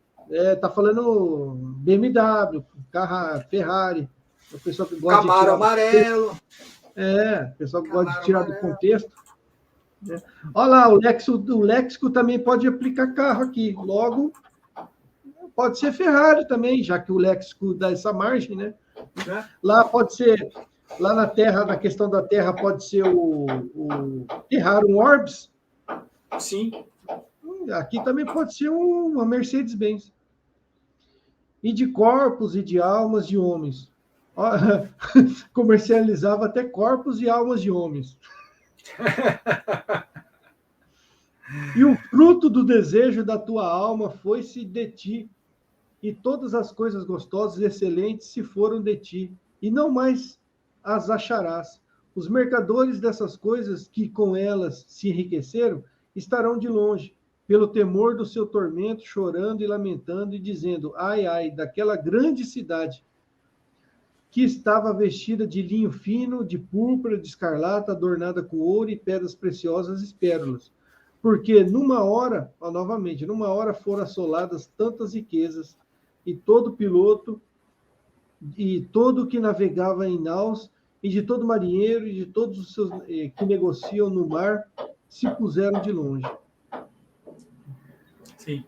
Tá falando BMW, carro Ferrari. O pessoal que gosta Camaro de tirar... amarelo. O pessoal que gosta de Camaro tirar amarelo. do contexto. Olha lá, o léxico também pode aplicar carro aqui. Logo, pode ser Ferrari também, já que o léxico dá essa margem, né? Lá pode ser... Lá na Terra, na questão da Terra, pode ser o Terrarum Orbis. Sim. Aqui também pode ser uma Mercedes-Benz. E de corpos e de almas de homens. Comercializava até corpos e almas de homens. E o fruto do desejo da tua alma foi-se de ti, e todas as coisas gostosas e excelentes se foram de ti, e não mais as acharás. Os mercadores dessas coisas que com elas se enriqueceram estarão de longe, pelo temor do seu tormento, chorando e lamentando e dizendo: ai, ai, daquela grande cidade que estava vestida de linho fino, de púrpura, de escarlata, adornada com ouro e pedras preciosas e pérolas. Porque numa hora foram assoladas tantas riquezas, e todo piloto e todo que navegava em naus, e de todo marinheiro, e de todos os seus que negociam no mar, se puseram de longe. Sim.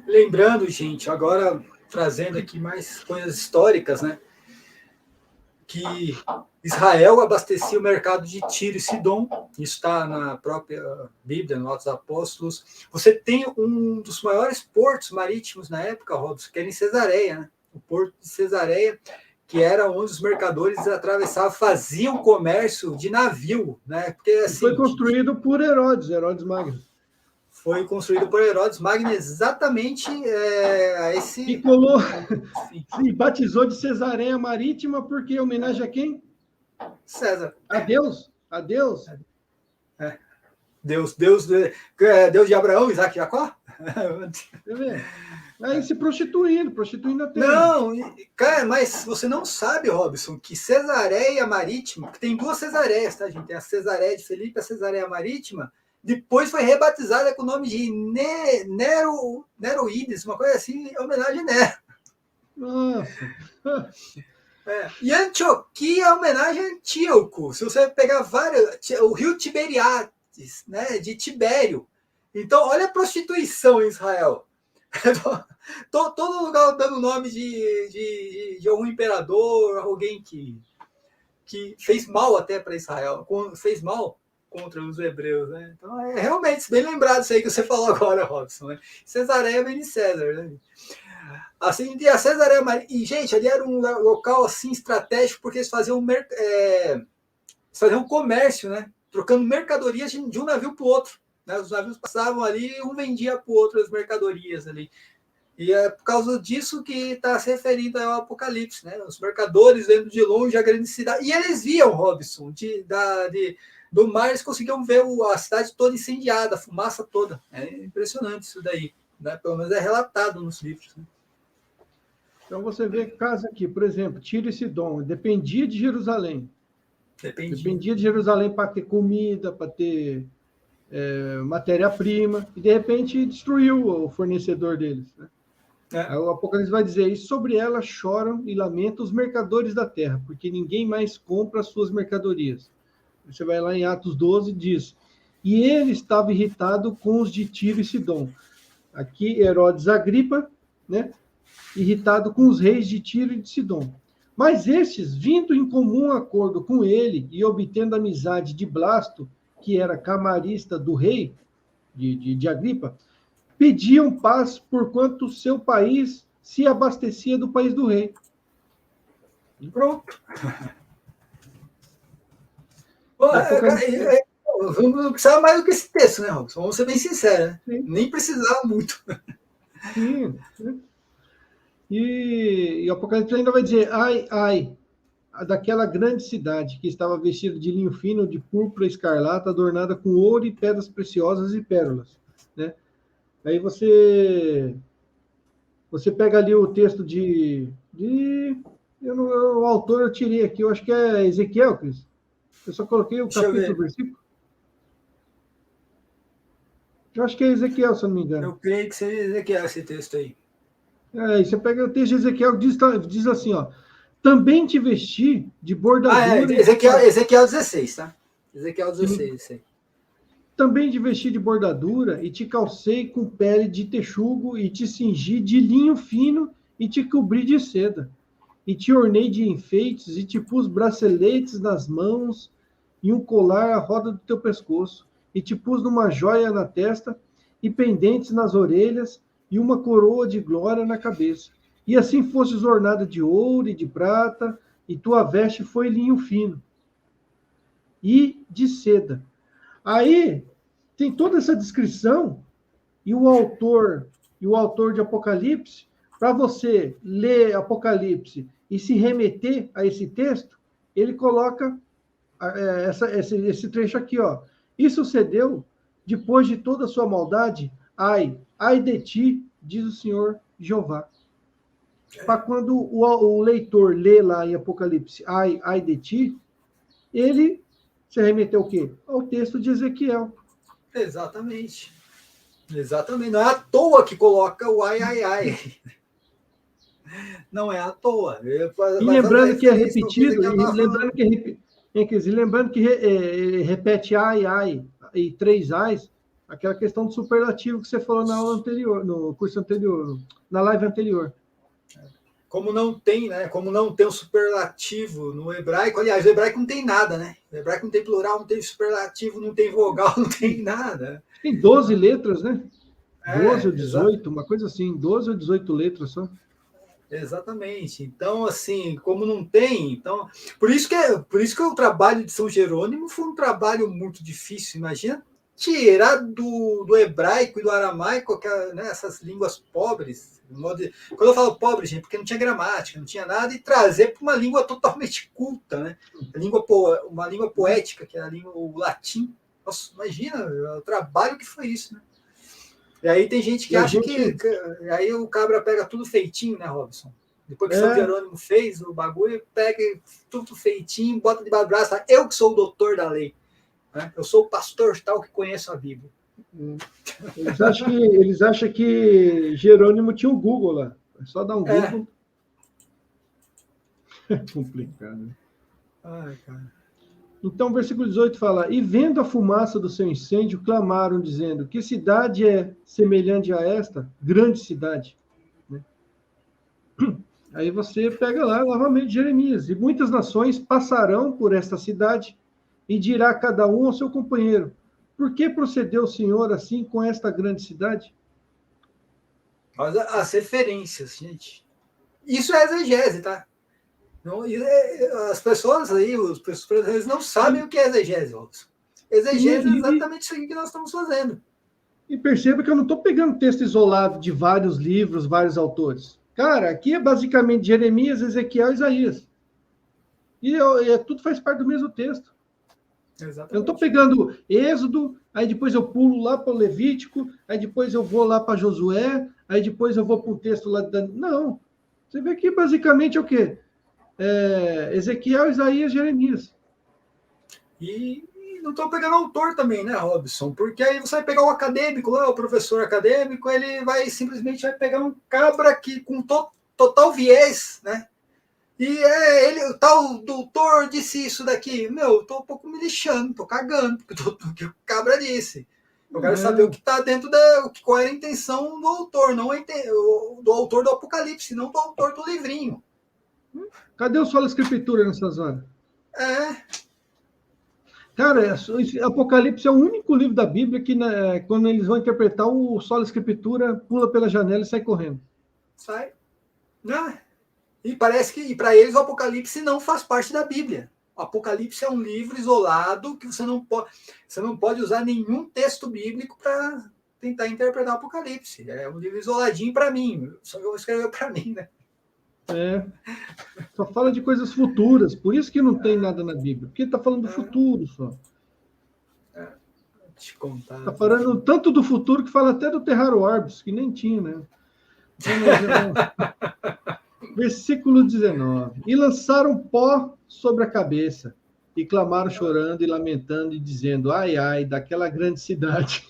Lembrando, gente, agora trazendo aqui mais coisas históricas, né? Que Israel abastecia o mercado de Tiro e Sidom, isso está na própria Bíblia, no Atos dos Apóstolos. Você tem um dos maiores portos marítimos na época, Robson, que era em Cesareia, né? O porto de Cesareia, que era onde os mercadores atravessavam, faziam comércio de navio, né? Porque, assim, foi construído por Herodes Magno. Foi construído por Herodes Magno exatamente a esse... E colou, e batizou de Cesareia Marítima, porque homenagem a quem? César. A Deus. A Deus. Deus de Abraão, Isaac e Jacó? Aí se prostituindo a terra. Não, cara, mas você não sabe, Robson, que Cesareia Marítima, que tem duas Cesareias, tá, gente? Tem a Cesareia de Felipe e a Cesareia Marítima, depois foi rebatizada com o nome de Neroides, uma coisa assim, em homenagem a Nero. Nossa. E Antioquia é homenagem a Antíoco. Se você pegar o rio Tiberiades, né, de Tibério. Então, olha a prostituição em Israel. Todo lugar dando nome de algum imperador, alguém que fez mal até para Israel, fez mal contra os hebreus, né? Então, realmente bem lembrado isso aí que você falou agora, Robson, né? Cesareia vem de César, né? Assim, a Cesareia Marítima, e gente, ali era um local assim estratégico porque eles faziam um comércio, né? Trocando mercadorias de um navio para o outro, né? Os navios passavam ali e um vendia para o outro as mercadorias ali. E é por causa disso que está se referindo ao Apocalipse, né? Os mercadores vendo de longe a grande cidade. E eles viam, Robson, do mar, eles conseguiam ver a cidade toda incendiada, a fumaça toda. É impressionante isso daí, né? Pelo menos é relatado nos livros, né? Então você vê casos aqui, por exemplo, Tiro e Sidom, dependia de Jerusalém. Dependia de Jerusalém para ter comida, para ter matéria-prima, e de repente destruiu o fornecedor deles, né? Aí o Apocalipse vai dizer, e sobre ela choram e lamentam os mercadores da terra, porque ninguém mais compra as suas mercadorias. Você vai lá em Atos 12 e diz, e ele estava irritado com os de Tiro e Sidom. Aqui, Herodes Agripa, né? Irritado com os reis de Tiro e de Sidom. Mas estes, vindo em comum acordo com ele e obtendo amizade de Blasto, que era camarista do rei, de Agripa, pediam paz porquanto seu país se abastecia do país do rei. Pronto. Não precisava mais do que esse texto, né, Robson? Vamos ser bem sinceros, né? Nem precisava muito. Sim. E o Apocalipse ainda vai dizer, ai, daquela grande cidade que estava vestida de linho fino, de púrpura escarlata, adornada com ouro e pedras preciosas e pérolas, né? Aí você pega ali o texto o autor eu tirei aqui, eu acho que é Ezequiel, Cris. Eu só coloquei o capítulo, versículo. Eu acho que é Ezequiel, se eu não me engano. Eu creio que seja Ezequiel esse texto aí. Aí você pega o texto de Ezequiel, diz assim, ó, também te vesti de bordadura... Ezequiel 16, tá? Ezequiel 16, isso aí. Também te vesti de bordadura, e te calcei com pele de texugo, e te cingi de linho fino, e te cobri de seda. E te ornei de enfeites, e te pus braceletes nas mãos, e um colar à roda do teu pescoço. E te pus numa joia na testa, e pendentes nas orelhas, e uma coroa de glória na cabeça. E assim fostes ornada de ouro e de prata, e tua veste foi linho fino, e de seda. Aí tem toda essa descrição, e o autor de Apocalipse, para você ler Apocalipse e se remeter a esse texto, ele coloca esse trecho aqui, ó. Isso sucedeu depois de toda a sua maldade, ai de ti, diz o Senhor Jeová. Para quando o leitor lê lá em Apocalipse, ai de ti, ele se remeteu ao quê? Ao texto de Ezequiel. Exatamente. Não é à toa que coloca o ai. Não é à toa. E lembrando que é repetido, lembrando que repete ai e 3 ais, aquela questão do superlativo que você falou na aula anterior, no curso anterior, na live anterior. Como não tem, né? Como não tem o superlativo no hebraico, aliás, o hebraico não tem nada, né? O hebraico não tem plural, não tem superlativo, não tem vogal, não tem nada. Tem 12 letras, né? 12 ou 18, uma coisa assim, 12 ou 18 letras só. Exatamente. Então, assim, como não tem, então, por isso que o trabalho de São Jerônimo foi um trabalho muito difícil. Imagina tirar do hebraico e do aramaico, né, essas línguas pobres. Quando eu falo pobre, gente, porque não tinha gramática, não tinha nada, e trazer para uma língua totalmente culta, né? Uma língua poética, que é o latim. Nossa, imagina o trabalho que foi isso, né? E aí tem gente que acha que aí o cabra pega tudo feitinho, né, Robson? Depois que São Jerônimo fez o bagulho, pega tudo feitinho, bota debaixo do braço, fala, eu que sou o doutor da lei. Né? Eu sou o pastor tal que conheço a Bíblia. Eles acham que Jerônimo tinha o Google lá. É só dar um Google. É complicado, né? Ai, cara. Então, o versículo 18 fala, e vendo a fumaça do seu incêndio, clamaram, dizendo, que cidade é semelhante a esta? Grande cidade. Né? Aí você pega lá, novamente, Jeremias, e muitas nações passarão por esta cidade, e dirá cada um ao seu companheiro, por que procedeu o Senhor assim com esta grande cidade? Olha as referências, gente. Isso é exegese, tá? Não, as pessoas aí, eles não sabem o que é exegese, Robson. Exegese é exatamente isso aí que nós estamos fazendo. E perceba que eu não estou pegando texto isolado de vários livros, vários autores. Cara, aqui é basicamente Jeremias, Ezequiel e Isaías. E tudo faz parte do mesmo texto. Exatamente. Eu não estou pegando Êxodo, aí depois eu pulo lá para o Levítico, aí depois eu vou lá para Josué, aí depois eu vou para o texto lá de Daniel. Não. Você vê que basicamente é o quê? Ezequiel, Isaías, Jeremias. E não estão pegando autor também, né, Robson? Porque aí você vai pegar o acadêmico lá, o professor acadêmico, ele vai simplesmente vai pegar um cabra que com total viés, né? E ele, o tal doutor disse isso daqui. Meu, eu tô um pouco me lixando, tô cagando, porque que o cabra disse. Eu quero saber o que está dentro qual era a intenção do autor, não do autor do Apocalipse, não do autor do livrinho. Cadê o Sola Escritura nessas horas? Cara, Apocalipse é o único livro da Bíblia que, quando eles vão interpretar, o Sola Escritura pula pela janela e sai correndo. Sai. E parece que para eles o Apocalipse não faz parte da Bíblia. O Apocalipse é um livro isolado que você não pode usar nenhum texto bíblico para tentar interpretar o Apocalipse. É um livro isoladinho para mim. Só que eu vou escrever para mim, né? Só fala de coisas futuras. Por isso que não tem nada na Bíblia. Porque está falando do futuro só. Vou te contar. Está falando tanto do futuro que fala até do Terrar Orbis, que nem tinha, né? Versículo 19. E lançaram pó sobre a cabeça, e clamaram chorando e lamentando, e dizendo, ai, ai, daquela grande cidade.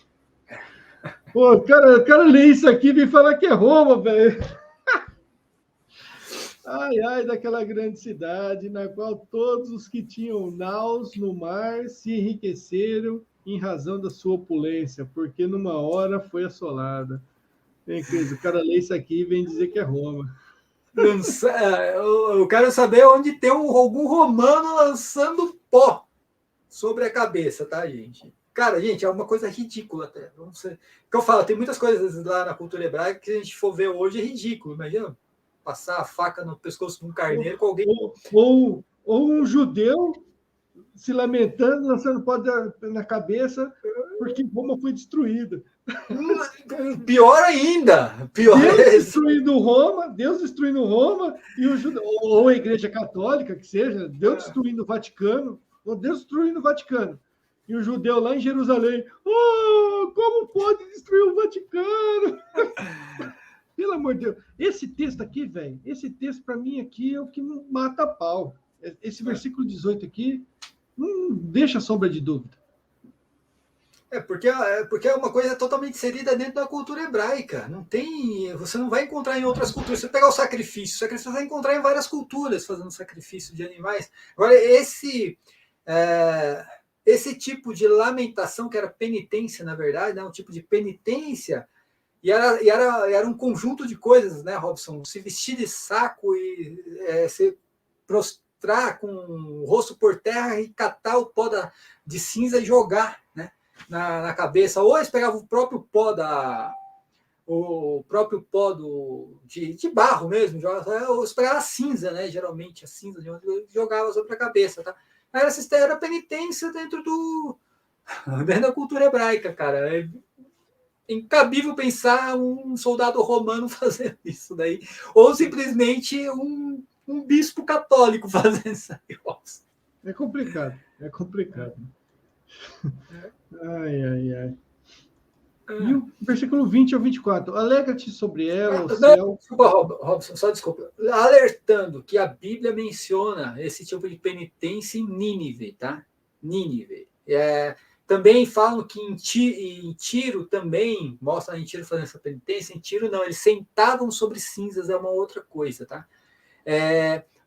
Pô, o cara lê isso aqui e vem falar que é Roma, velho. Ai, ai, daquela grande cidade, na qual todos os que tinham naus no mar se enriqueceram em razão da sua opulência, porque numa hora foi assolada. O cara lê isso aqui e vem dizer que é Roma. Eu quero saber onde tem algum romano lançando pó sobre a cabeça, tá, gente? Cara, gente, é uma coisa ridícula até. Que eu falo, tem muitas coisas lá na cultura hebraica que, se a gente for ver hoje, é ridículo. Imagina passar a faca no pescoço de um carneiro com alguém. Ou um judeu se lamentando, lançando pó na cabeça, porque Roma foi destruída. Pior ainda. Deus destruindo Roma, e o judeu, ou a Igreja Católica, que seja, Deus destruindo o Vaticano, ou Deus destruindo o Vaticano. E o judeu lá em Jerusalém, como pode destruir o Vaticano? Pelo amor de Deus. Esse texto aqui, velho, esse texto para mim aqui é o que mata a pau. Esse versículo 18 aqui não deixa sombra de dúvida. Porque é uma coisa totalmente inserida dentro da cultura hebraica. Você não vai encontrar em outras culturas. Se você pegar o sacrifício você vai encontrar em várias culturas fazendo sacrifício de animais. Agora, esse tipo de lamentação, que era penitência, na verdade, né? Um tipo de penitência, e era um conjunto de coisas, né, Robson? Se vestir de saco e se prostrar com o rosto por terra e catar o pó de cinza e jogar, né, na cabeça. Ou eles pegavam o próprio pó de barro mesmo, ou eles pegavam a cinza, né, geralmente a cinza, jogava sobre a cabeça, tá? Era penitência dentro da cultura hebraica, cara. É incabível pensar um soldado romano fazendo isso daí, ou simplesmente um bispo católico fazendo esse negócio. É complicado. Ai. E o versículo 20 ao 24. Alegra-te sobre ela, o céu... Desculpa, Robson, só desculpa. Alertando que a Bíblia menciona esse tipo de penitência em Nínive, tá? Nínive. Também falam que em Tiro também, mostra em Tiro fazendo essa penitência. Em Tiro não, eles sentavam sobre cinzas, é uma outra coisa, tá?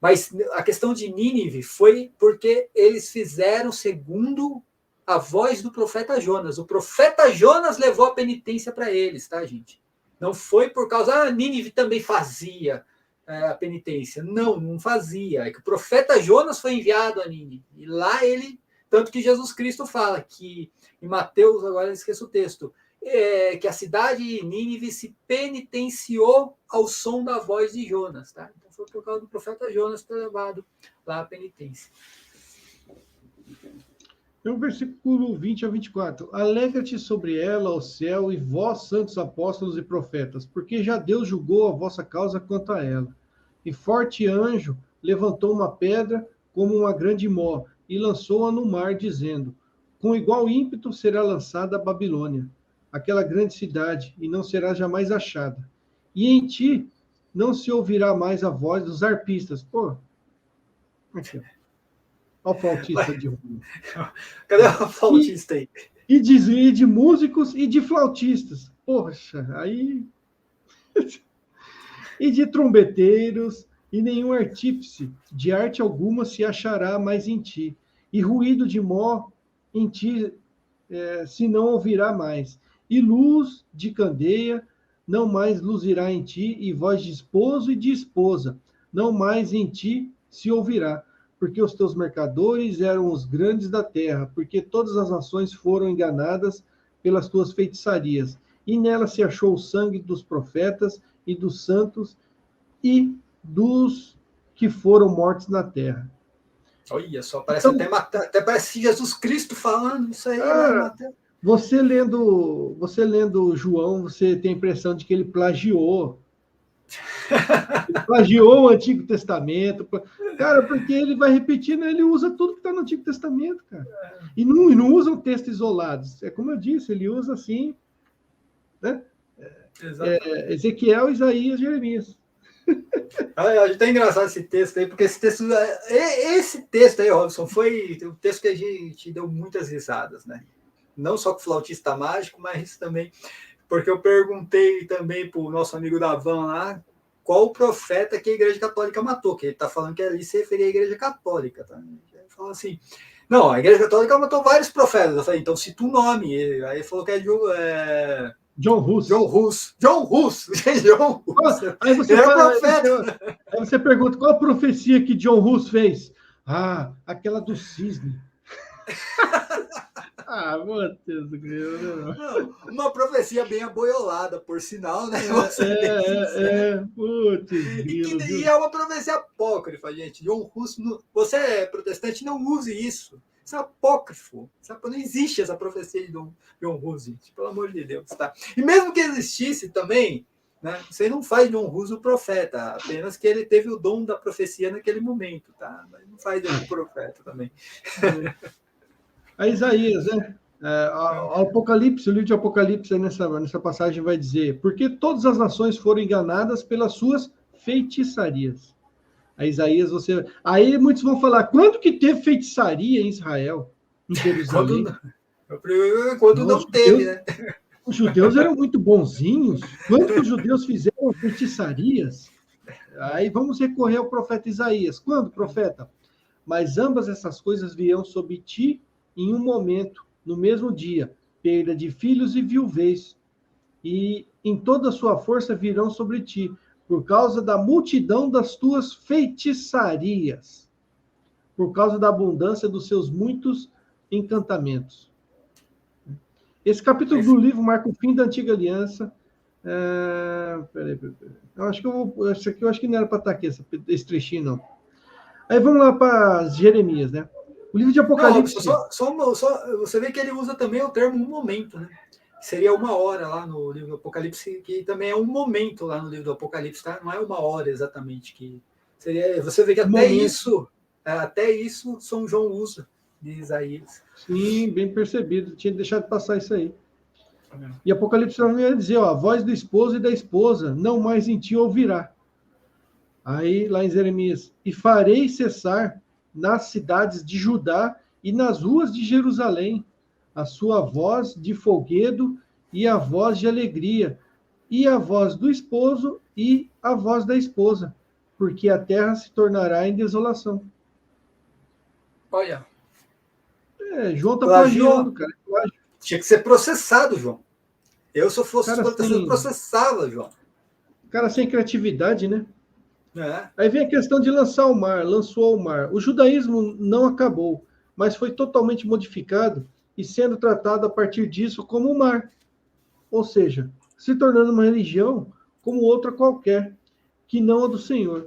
Mas a questão de Nínive foi porque eles fizeram segundo a voz do profeta Jonas. O profeta Jonas levou a penitência para eles, tá, gente? Não foi por causa... Nínive também fazia a penitência. Não fazia. É que o profeta Jonas foi enviado a Nínive. E lá ele... Tanto que Jesus Cristo fala que, em Mateus, agora eu esqueço o texto, que a cidade de Nínive se penitenciou ao som da voz de Jonas, tá? Então foi por causa do profeta Jonas ter levado lá a penitência. No versículo 20 a 24. Alegra-te sobre ela, ó céu, e vós, santos apóstolos e profetas, porque já Deus julgou a vossa causa quanto a ela. E forte anjo levantou uma pedra como uma grande mó, e lançou-a no mar, dizendo, com igual ímpeto será lançada a Babilônia, aquela grande cidade, e não será jamais achada. E em ti não se ouvirá mais a voz dos arpistas. Pô, aqui, ó. Olha o flautista de ruim. Cadê o flautista aí? E de músicos e de flautistas. Poxa, aí... E de trombeteiros, e nenhum artífice de arte alguma se achará mais em ti. E ruído de mó em ti se não ouvirá mais. E luz de candeia não mais luzirá em ti, e voz de esposo e de esposa não mais em ti se ouvirá. Porque os teus mercadores eram os grandes da terra, porque todas as nações foram enganadas pelas tuas feitiçarias. E nela se achou o sangue dos profetas e dos santos e dos que foram mortos na terra. Olha só, parece então, até parece Jesus Cristo falando isso aí. Você lendo João, você tem a impressão de que ele plagiou. Ele plagiou o Antigo Testamento. Cara, porque ele vai repetindo, ele usa tudo que está no Antigo Testamento, cara. E não usa um texto isolado. É como eu disse, ele usa assim, né? Ezequiel, Isaías, Jeremias. Tá engraçado esse texto aí, porque esse texto aí, Robson, foi um texto que a gente deu muitas risadas, né? Não só com o flautista mágico, mas também porque eu perguntei também para o nosso amigo Davan lá qual o profeta que a Igreja Católica matou, que ele está falando que ali se referia à Igreja Católica. Tá? Ele falou assim, não, a Igreja Católica matou vários profetas. Eu falei, então cita um nome. Aí ele falou que é John Hus. Aí você pergunta, qual a profecia que John Hus fez? Aquela do cisne. Meu Deus do céu. Uma profecia bem aboiolada, por sinal, né? E é uma profecia apócrifa, gente. John Hus, você é protestante, não use isso. Isso é apócrifo. Não existe essa profecia de John Hus, gente. Pelo amor de Deus. Tá? E mesmo que existisse também, né, você não faz John Hus o profeta, apenas que ele teve o dom da profecia naquele momento. Tá? Mas não faz ele o profeta também. A Isaías, né? O Apocalipse, o livro de Apocalipse, nessa passagem vai dizer, porque todas as nações foram enganadas pelas suas feitiçarias. A Isaías, aí muitos vão falar, quando que teve feitiçaria em Israel? Em Jerusalém? Quando não teve, né? Os judeus eram muito bonzinhos. Quando que os judeus fizeram feitiçarias? Aí vamos recorrer ao profeta Isaías. Quando, profeta? Mas ambas essas coisas virão sobre ti em um momento, no mesmo dia, perda de filhos e viuvez, e em toda a sua força virão sobre ti, por causa da multidão das tuas feitiçarias, por causa da abundância dos seus muitos encantamentos. Esse capítulo do livro marca o fim da antiga aliança. Peraí. Esse aqui eu acho que não era para estar aqui, esse trechinho, não. Aí vamos lá para Jeremias, né? O livro de Apocalipse... Você vê que ele usa também o termo um momento, né? Seria 1 hora lá no livro do Apocalipse, que também é um momento lá no livro do Apocalipse, tá? Não é 1 hora exatamente que seria. Você vê que até isso São João usa de Isaías. Sim, bem percebido. Tinha deixado passar isso aí. E Apocalipse vai dizer, a voz do esposo e da esposa não mais em ti ouvirá. Aí, lá em Jeremias, e farei cessar nas cidades de Judá e nas ruas de Jerusalém a sua voz de folguedo e a voz de alegria, e a voz do esposo e a voz da esposa, porque a terra se tornará em desolação. Olha. João está plagiando, cara. Tinha que ser processado, João. Eu, se eu fosse eu processava, João. Cara sem criatividade, né? Aí vem a questão de lançou ao mar. O judaísmo não acabou, mas foi totalmente modificado e sendo tratado a partir disso como o mar. Ou seja, se tornando uma religião como outra qualquer, que não a do Senhor.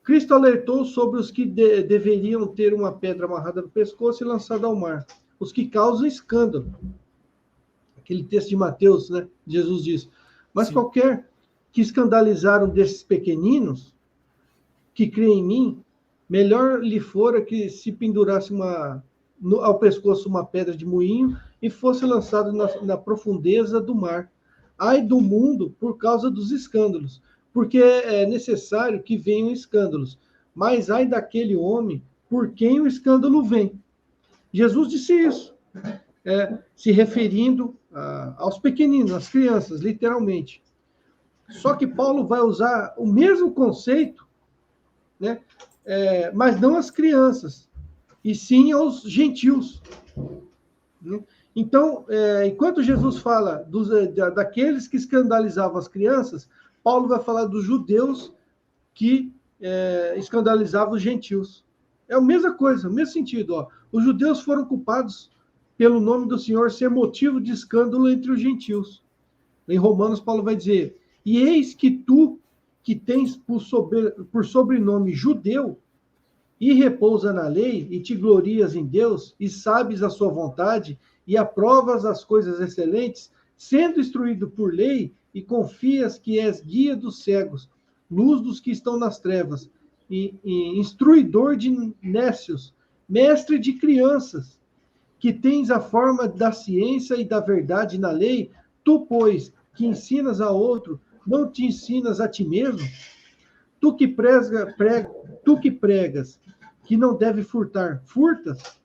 Cristo alertou sobre os que deveriam ter uma pedra amarrada no pescoço e lançada ao mar. Os que causam escândalo. Aquele texto de Mateus, né? Jesus diz. Mas qualquer que escandalizaram desses pequeninos, que creem em mim, melhor lhe fora que se pendurasse ao pescoço uma pedra de moinho e fosse lançado na profundeza do mar. Ai do mundo por causa dos escândalos, porque é necessário que venham escândalos. Mas ai daquele homem por quem o escândalo vem. Jesus disse isso, se referindo aos pequeninos, às crianças, literalmente. Só que Paulo vai usar o mesmo conceito, né? Mas não às crianças, e sim aos gentios. Né? Então, enquanto Jesus fala daqueles que escandalizavam as crianças, Paulo vai falar dos judeus que escandalizavam os gentios. É a mesma coisa, o mesmo sentido. Ó. Os judeus foram culpados pelo nome do Senhor ser motivo de escândalo entre os gentios. Em Romanos, Paulo vai dizer: e eis que tu, que tens por sobrenome judeu, e repousa na lei, e te glorias em Deus, e sabes a sua vontade, e aprovas as coisas excelentes, sendo instruído por lei, e confias que és guia dos cegos, luz dos que estão nas trevas, e instruidor de nécios, mestre de crianças, que tens a forma da ciência e da verdade na lei, tu, pois, que ensinas a outro, não te ensinas a ti mesmo? Tu que pregas que não deve furtar, furtas?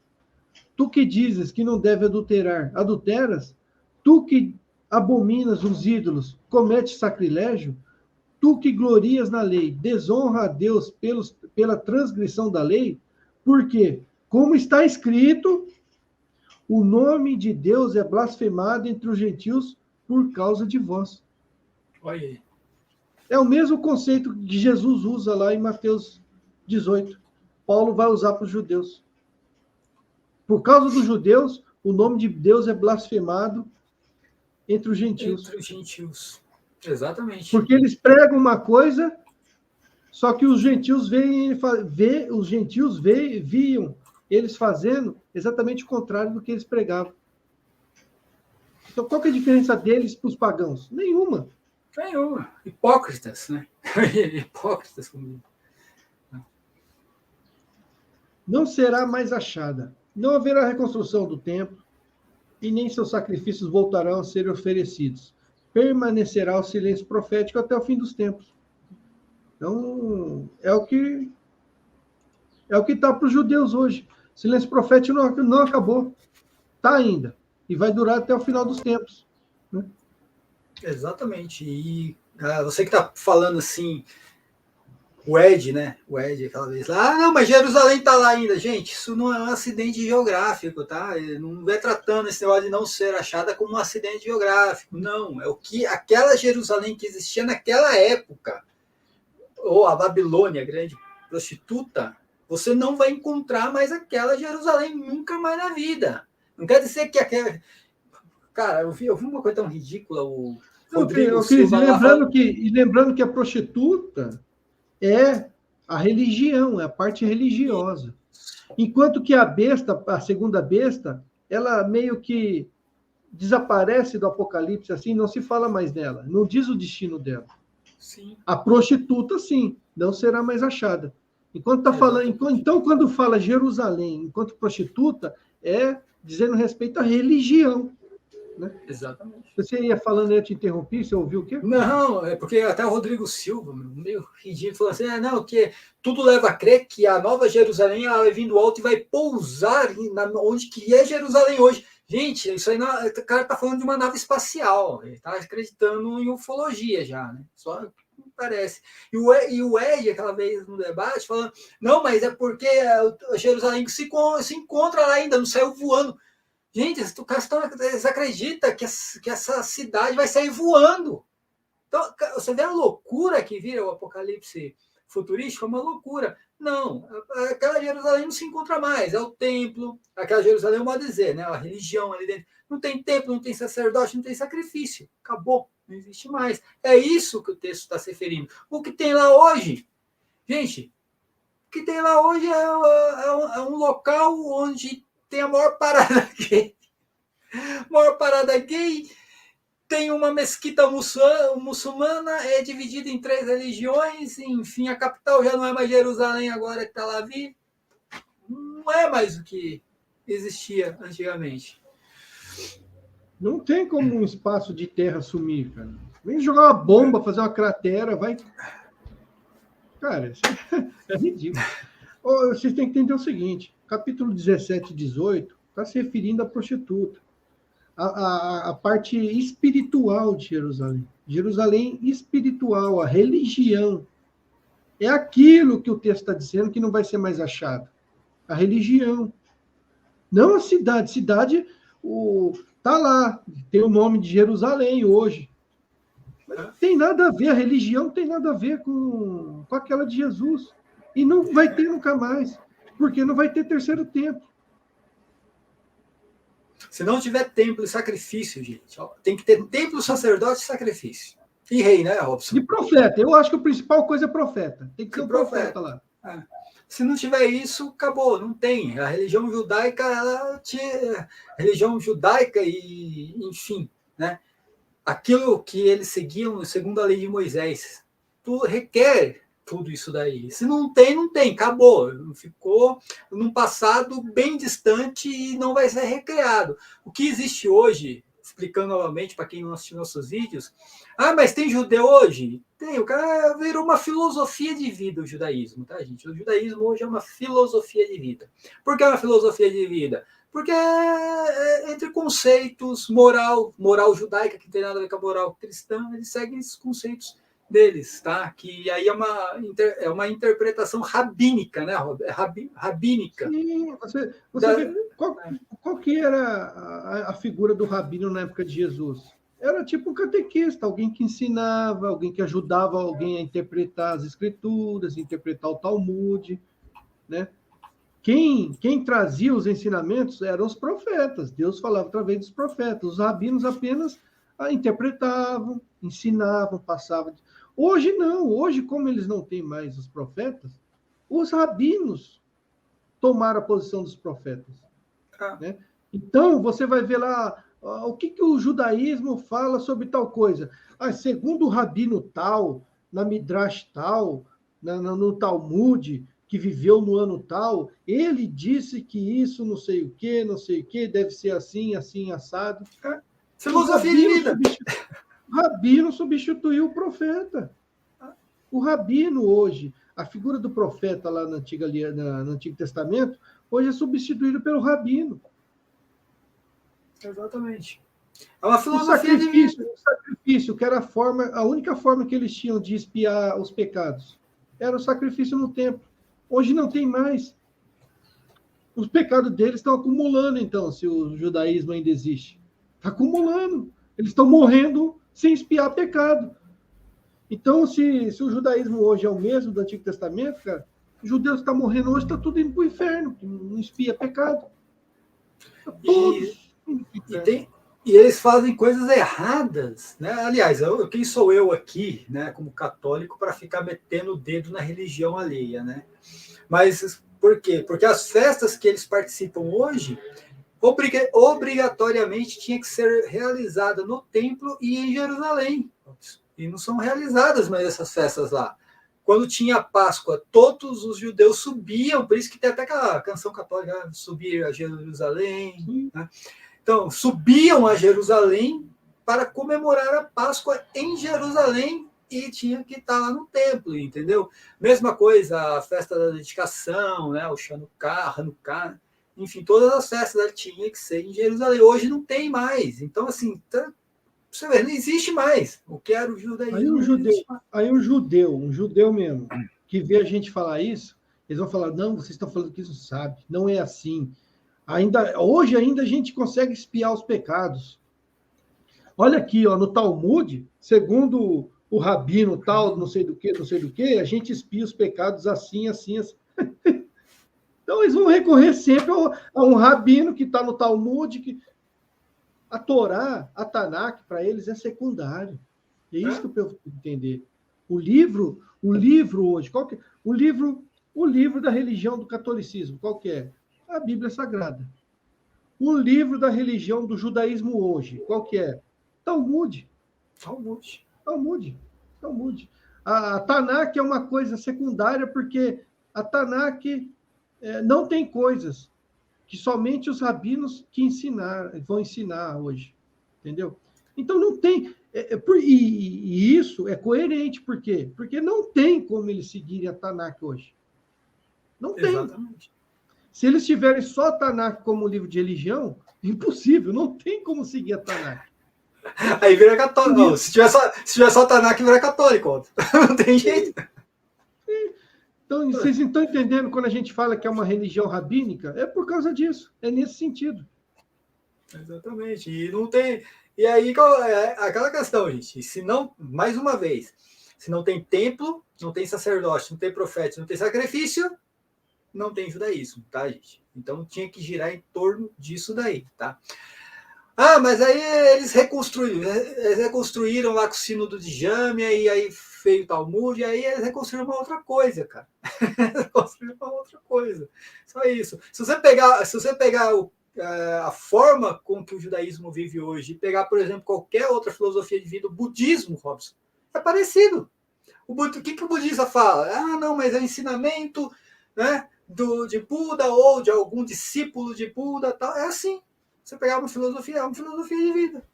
Tu que dizes que não deve adulterar, adulteras? Tu que abominas os ídolos, cometes sacrilégio? Tu que glorias na lei, desonra a Deus pela transgressão da lei? Porque, como está escrito, o nome de Deus é blasfemado entre os gentios por causa de vós. Olha aí. É o mesmo conceito que Jesus usa lá em Mateus 18. Paulo vai usar para os judeus. Por causa dos judeus, o nome de Deus é blasfemado entre os gentios. Entre os gentios. Exatamente. Porque eles pregam uma coisa, só que os gentios viam eles fazendo exatamente o contrário do que eles pregavam. Então, qual que é a diferença deles para os pagãos? Nenhuma. Nenhuma. Hipócritas, né? Hipócritas comigo. Não será mais achada. Não haverá reconstrução do templo, e nem seus sacrifícios voltarão a ser oferecidos. Permanecerá o silêncio profético até o fim dos tempos. Então, é o que está para os judeus hoje. O silêncio profético não acabou. Está ainda. E vai durar até o final dos tempos. Né? Exatamente. E você que está falando assim, o Ed, né? O Ed, aquela vez lá, não, mas Jerusalém está lá ainda. Gente, isso não é um acidente geográfico, tá? Ele não vai tratando esse negócio de não ser achada como um acidente geográfico. Não, é o que aquela Jerusalém que existia naquela época, ou a Babilônia, grande prostituta, você não vai encontrar mais aquela Jerusalém nunca mais na vida. Não quer dizer que aquela... Cara, eu vi uma coisa tão ridícula, o Rodrigo Silva... Lembrando que a prostituta é a religião, é a parte religiosa. Enquanto que a besta, a segunda besta, ela meio que desaparece do Apocalipse, assim, não se fala mais dela, não diz o destino dela. Sim. A prostituta, sim, não será mais achada. Então, quando fala Jerusalém enquanto prostituta, é dizendo respeito à religião. Né? Exatamente. Você ia falando, eu te interrompi, você ouviu o quê? Não, é porque até o Rodrigo Silva, meio ridículo, falou assim, não, que tudo leva a crer que a Nova Jerusalém ela vai vir do alto e vai pousar onde que é Jerusalém hoje. Gente, isso aí, o cara tá falando de uma nave espacial, ele tá acreditando em ufologia já, né? Só parece. E o Ed, aquela vez no debate, falando, não, mas é porque a Jerusalém se encontra lá ainda, não saiu voando. Gente, você acredita que essa cidade vai sair voando? Então, você vê a loucura que vira o Apocalipse futurístico, é uma loucura. Não, aquela Jerusalém não se encontra mais, é o templo, aquela Jerusalém, eu modo dizer, né? A religião ali dentro. Não tem templo, não tem sacerdote, não tem sacrifício. Acabou, não existe mais. É isso que o texto está se referindo. O que tem lá hoje, gente, o que tem lá hoje é um local onde tem a maior parada gay. Maior parada gay, tem uma mesquita muçulmana, é dividida em 3 religiões, enfim, a capital já não é mais Jerusalém, agora é Tel Aviv. Não é mais o que existia antigamente. Não tem como um espaço de terra sumir, cara. Vem jogar uma bomba, fazer uma cratera, vai... Cara, isso é ridículo. Vocês têm que entender o seguinte, capítulo 17 e 18 está se referindo à prostituta, a parte espiritual de Jerusalém. Jerusalém espiritual, a religião. É aquilo que o texto está dizendo que não vai ser mais achado. A religião. Não a cidade. Cidade está lá, tem o nome de Jerusalém hoje. Mas tem nada a ver, a religião tem nada a ver com aquela de Jesus. E não vai ter nunca mais, porque não vai ter terceiro templo. Se não tiver templo e sacrifício, gente, ó, tem que ter templo, sacerdote e sacrifício. E rei, né, Robson? E profeta. Eu acho que a principal coisa é profeta. Tem que ser um profeta lá. É. Se não tiver isso, acabou, não tem. A religião judaica, religião judaica e, enfim, né? Aquilo que eles seguiam segundo a lei de Moisés, tudo requer tudo isso daí. Se não tem, não tem, acabou. Ficou num passado bem distante e não vai ser recriado. O que existe hoje, explicando novamente para quem não assistiu nossos vídeos, mas tem judeu hoje? Tem, o cara virou uma filosofia de vida o judaísmo, tá, gente? O judaísmo hoje é uma filosofia de vida. Por que é uma filosofia de vida? Porque entre conceitos, moral judaica, que não tem nada a ver com a moral cristã, eles seguem esses conceitos deles, tá? Que aí é uma interpretação rabínica, né, Rob? Rabínica. Sim, você vê, qual que era a figura do rabino na época de Jesus? Era tipo um catequista, alguém que ensinava, alguém que ajudava alguém a interpretar as escrituras, interpretar o Talmud, né? Quem trazia os ensinamentos eram os profetas. Deus falava através dos profetas. Os rabinos apenas interpretavam, ensinavam, passavam. Hoje não. Hoje, como eles não têm mais os profetas, os rabinos tomaram a posição dos profetas. Né? Então, você vai ver lá o que o judaísmo fala sobre tal coisa. Segundo o rabino tal, na Midrash tal, no Talmud, que viveu no ano tal, ele disse que isso não sei o que, deve ser assim, assim, assado. Filosofia de vida. O rabino substituiu o profeta. O rabino hoje, a figura do profeta lá no Antigo Testamento, hoje é substituído pelo rabino. Exatamente. É uma filosofia de vida. O sacrifício, que era a única forma que eles tinham de expiar os pecados, era o sacrifício no templo. Hoje não tem mais. Os pecados deles estão acumulando, então, se o judaísmo ainda existe. Está acumulando. Eles estão morrendo sem expiar pecado. Então, se o judaísmo hoje é o mesmo do Antigo Testamento, cara, os judeus que estão morrendo hoje estão tudo indo para o inferno, não expia pecado. E eles fazem coisas erradas, né? Aliás, quem sou eu aqui, né, como católico, para ficar metendo o dedo na religião alheia, né? Mas por quê? Porque as festas que eles participam hoje, obrigatoriamente tinha que ser realizada no templo e em Jerusalém. E não são realizadas mais essas festas lá. Quando tinha a Páscoa, todos os judeus subiam, por isso que tem até aquela canção católica, subir a Jerusalém, né? Então, subiam a Jerusalém para comemorar a Páscoa em Jerusalém e tinha que estar lá no templo, entendeu? Mesma coisa, a festa da dedicação, né? O Hanukkah, enfim, todas as festas tinham que ser em Jerusalém. Hoje não tem mais. Então, assim, você vê, não existe mais. O que era o judaísmo. Aí um judeu mesmo, que vê a gente falar isso, eles vão falar, não, vocês estão falando que isso sabe, não é assim. Hoje ainda a gente consegue expiar os pecados. Olha aqui, ó, no Talmud, segundo o rabino tal, não sei do que, a gente expia os pecados assim, assim, assim. Então eles vão recorrer sempre a um rabino que está no Talmud, a Torá, a Tanakh, para eles é secundário. É isso que eu preciso entender. O livro hoje, o livro da religião do catolicismo, qual que é? A Bíblia Sagrada. O livro da religião do judaísmo hoje, qual que é? Talmud. A Tanakh é uma coisa secundária, porque a Tanakh não tem coisas que somente os rabinos vão ensinar hoje. Entendeu? Então, não tem... E isso é coerente, por quê? Porque não tem como eles seguirem a Tanakh hoje. Não tem. Exatamente. Se eles tiverem só a Tanakh como livro de religião, impossível, não tem como seguir a Tanakh. Aí vira católico. Não, se tiver só Tanakh, vira católico. Ó. Não tem jeito. Então, vocês não estão entendendo quando a gente fala que é uma religião rabínica? É por causa disso, é nesse sentido. Exatamente. E não tem. E aí é aquela questão, gente. Se não, mais uma vez, se não tem templo, não tem sacerdote, não tem profeta, não tem sacrifício, não tem judaísmo, tá, gente? Então tinha que girar em torno disso daí, tá? Ah, mas aí eles reconstruíram lá com o sínodo de Jâmia, e aí veio o Talmud, e aí eles reconstruíram uma outra coisa, cara. Reconstruíram uma outra coisa. Só isso. Se você pegar a forma com que o judaísmo vive hoje, e pegar, por exemplo, qualquer outra filosofia de vida, o budismo, Robson, é parecido. O que o budista fala? Ah, não, mas é ensinamento, né, de Buda ou de algum discípulo de Buda, tal. É assim. Você pegar uma filosofia, é uma filosofia de vida.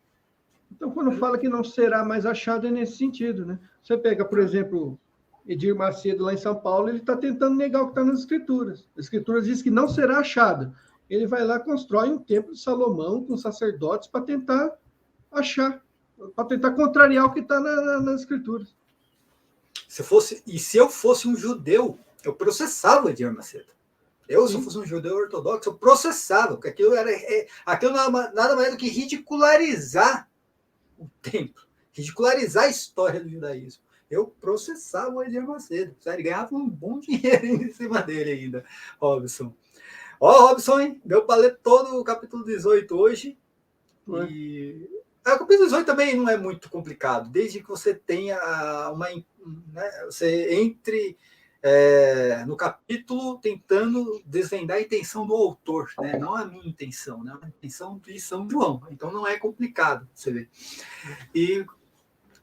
Então, quando fala que não será mais achado, é nesse sentido, né? Você pega, por exemplo, Edir Macedo, lá em São Paulo, ele está tentando negar o que está nas Escrituras. As Escrituras diz que não será achado. Ele vai lá, constrói um templo de Salomão com sacerdotes para tentar achar, para tentar contrariar o que está nas Escrituras. Se eu fosse um judeu, eu processava o Edir Macedo. Se eu fosse um judeu ortodoxo, eu processava, porque aquilo nada mais do que ridicularizar o templo, ridicularizar a história do judaísmo. Eu processava o Edir Macedo. Ele ganhava um bom dinheiro em cima dele ainda, Robson. Ó, Robson, hein? Deu para ler todo o capítulo 18 hoje. E o capítulo 18 também não é muito complicado, desde que você tenha né, você entre no capítulo tentando desvendar a intenção do autor, né? Não a minha intenção, né? A intenção de São João. Então não é complicado, você vê. E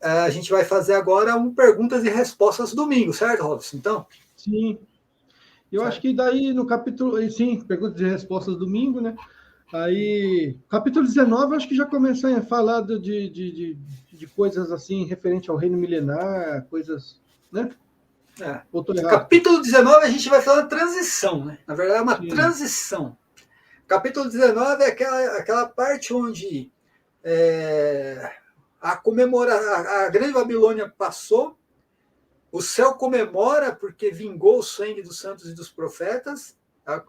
a gente vai fazer agora perguntas e respostas domingo, certo, Robson? Então? Sim. Eu acho que daí no capítulo, sim, perguntas e respostas domingo, né? Aí, capítulo 19, acho que já começou a falar de coisas assim, referente ao reino milenar, coisas, né? Capítulo 19 a gente vai falar da transição, né? Na verdade é uma transição. Capítulo 19 é aquela parte onde a grande Babilônia passou, o céu comemora porque vingou o sangue dos santos e dos profetas.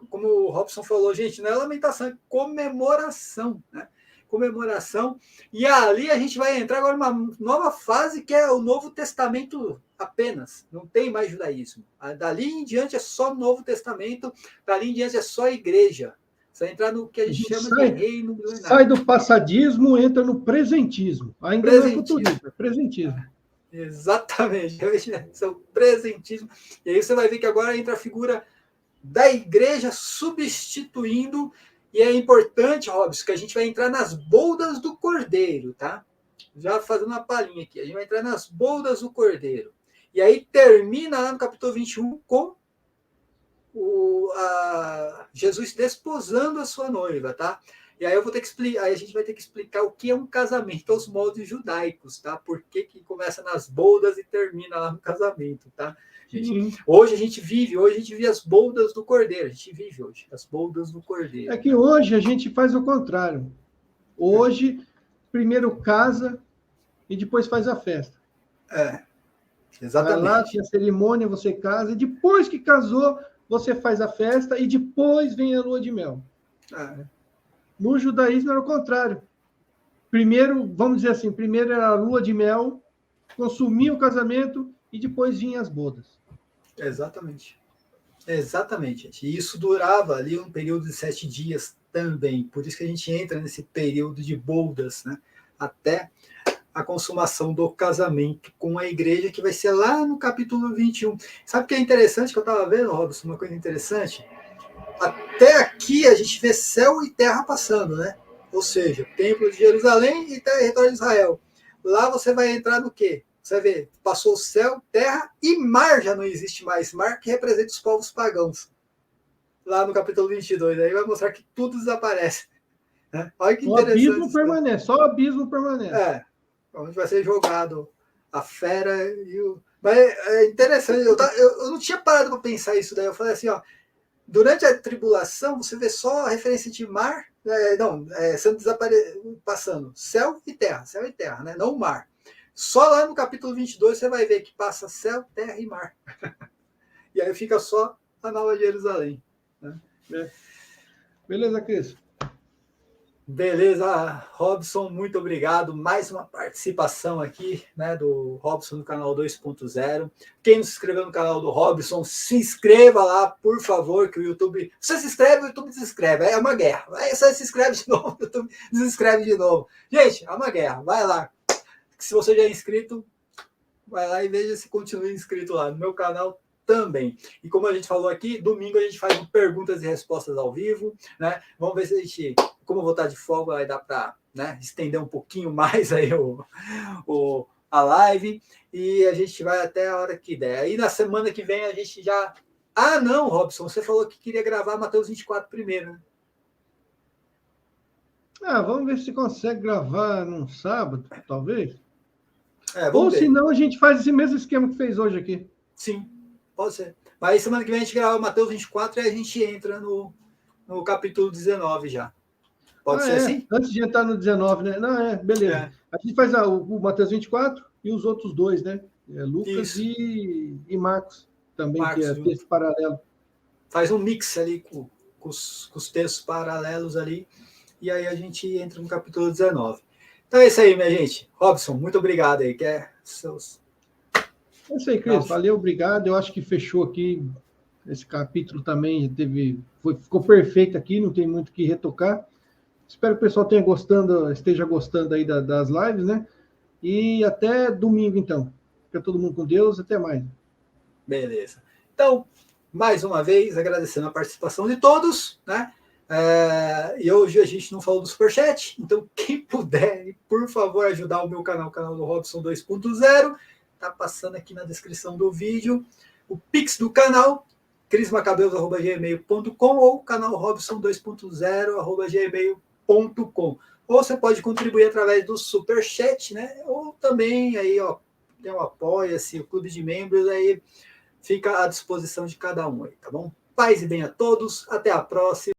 Como o Robson falou, gente, não é lamentação, é comemoração, né? Comemoração. E ali a gente vai entrar agora numa nova fase, que é o Novo Testamento apenas. Não tem mais judaísmo. Dali em diante é só Novo Testamento, dali em diante é só igreja. Você vai entrar no que a gente chama de reino milenar. Sai do passadismo, entra no presentismo. Ainda não é futurismo, é presentismo. Exatamente. Esse é o presentismo. E aí você vai ver que agora entra a figura da igreja substituindo. E é importante, Robson, que a gente vai entrar nas boldas do Cordeiro, tá? Já fazendo uma palhinha aqui. A gente vai entrar nas boldas do Cordeiro. E aí termina lá no capítulo 21 com Jesus desposando a sua noiva, tá? E aí a gente vai ter que explicar o que é um casamento aos moldes judaicos, tá? Por que começa nas boldas e termina lá no casamento, tá? Gente, hoje a gente vive as boldas do Cordeiro. A gente vive hoje as boldas do Cordeiro. É que hoje a gente faz o contrário. Hoje, primeiro casa e depois faz a festa. Exatamente. Vai lá, tem a cerimônia, você casa, e depois que casou, você faz a festa e depois vem a lua de mel. No judaísmo era o contrário. Primeiro, vamos dizer assim, primeiro era a lua de mel, consumia o casamento e depois vinham as bodas. Exatamente. Exatamente, gente. E isso durava ali um período de 7 dias também. Por isso que a gente entra nesse período de bodas, né? Até a consumação do casamento com a igreja, que vai ser lá no capítulo 21. Sabe o que é interessante que eu estava vendo, Robson? Uma coisa interessante? Até aqui a gente vê céu e terra passando, né? Ou seja, templo de Jerusalém e território de Israel. Lá você vai entrar no quê? Você vai ver, passou o céu, terra e mar já não existe mais. Mar que representa os povos pagãos. Lá no capítulo 22. Aí vai mostrar que tudo desaparece. Né? Olha que interessante. O abismo permanece, só o abismo permanece. Onde vai ser jogado a fera e o... Mas é interessante, eu não tinha parado para pensar isso daí. Eu falei assim, ó, durante a tribulação, você vê só a referência de mar, sendo passando céu e terra, né? Não o mar. Só lá no capítulo 22 você vai ver que passa céu, terra e mar. E aí fica só a Nova Jerusalém. Né? Beleza, Cris? Beleza, Robson, muito obrigado. Mais uma participação aqui, né, do Robson no canal 2.0. Quem não se inscreveu no canal do Robson, se inscreva lá, por favor, que o YouTube... Você se inscreve, o YouTube desinscreve. É uma guerra. Aí você se inscreve de novo, o YouTube desinscreve de novo. Gente, é uma guerra. Vai lá. Se você já é inscrito, vai lá e veja se continua inscrito lá no meu canal também. E como a gente falou aqui, domingo a gente faz perguntas e respostas ao vivo, né? Vamos ver se a gente... Como eu vou estar de folga, vai dar para, né, estender um pouquinho mais aí a live. E a gente vai até a hora que der. Aí na semana que vem a gente já... Ah, não, Robson, você falou que queria gravar Mateus 24 primeiro, né? Vamos ver se consegue gravar num sábado, talvez. Ou se não, a gente faz esse mesmo esquema que fez hoje aqui. Sim, pode ser. Mas aí semana que vem a gente grava Mateus 24 e a gente entra no capítulo 19 já. Pode ser assim? Antes de entrar no 19, né? Não, beleza. A gente faz o Mateus 24 e os outros dois, né? Lucas e Marcos também, que é texto paralelo. Faz um mix ali com os textos paralelos ali, e aí a gente entra no capítulo 19. Então é isso aí, minha gente. Robson, muito obrigado aí. É isso aí, Cris. Valeu, obrigado. Eu acho que fechou aqui. Esse capítulo também ficou perfeito aqui, não tem muito o que retocar. Espero que o pessoal esteja gostando aí das lives, né? E até domingo, então. Fica todo mundo com Deus. Até mais. Beleza. Então, mais uma vez, agradecendo a participação de todos, né? E hoje a gente não falou do Superchat, então quem puder, por favor, ajudar o meu canal, o canal do Robson 2.0, tá passando aqui na descrição do vídeo. O Pix do canal, crismacabelos@gmail.com ou canal Robson 2.0@gmail.com. Ou você pode contribuir através do Superchat, né? Ou também aí, ó, tem o Apoia-se, o Clube de Membros, aí fica à disposição de cada um aí, tá bom? Paz e bem a todos, até a próxima.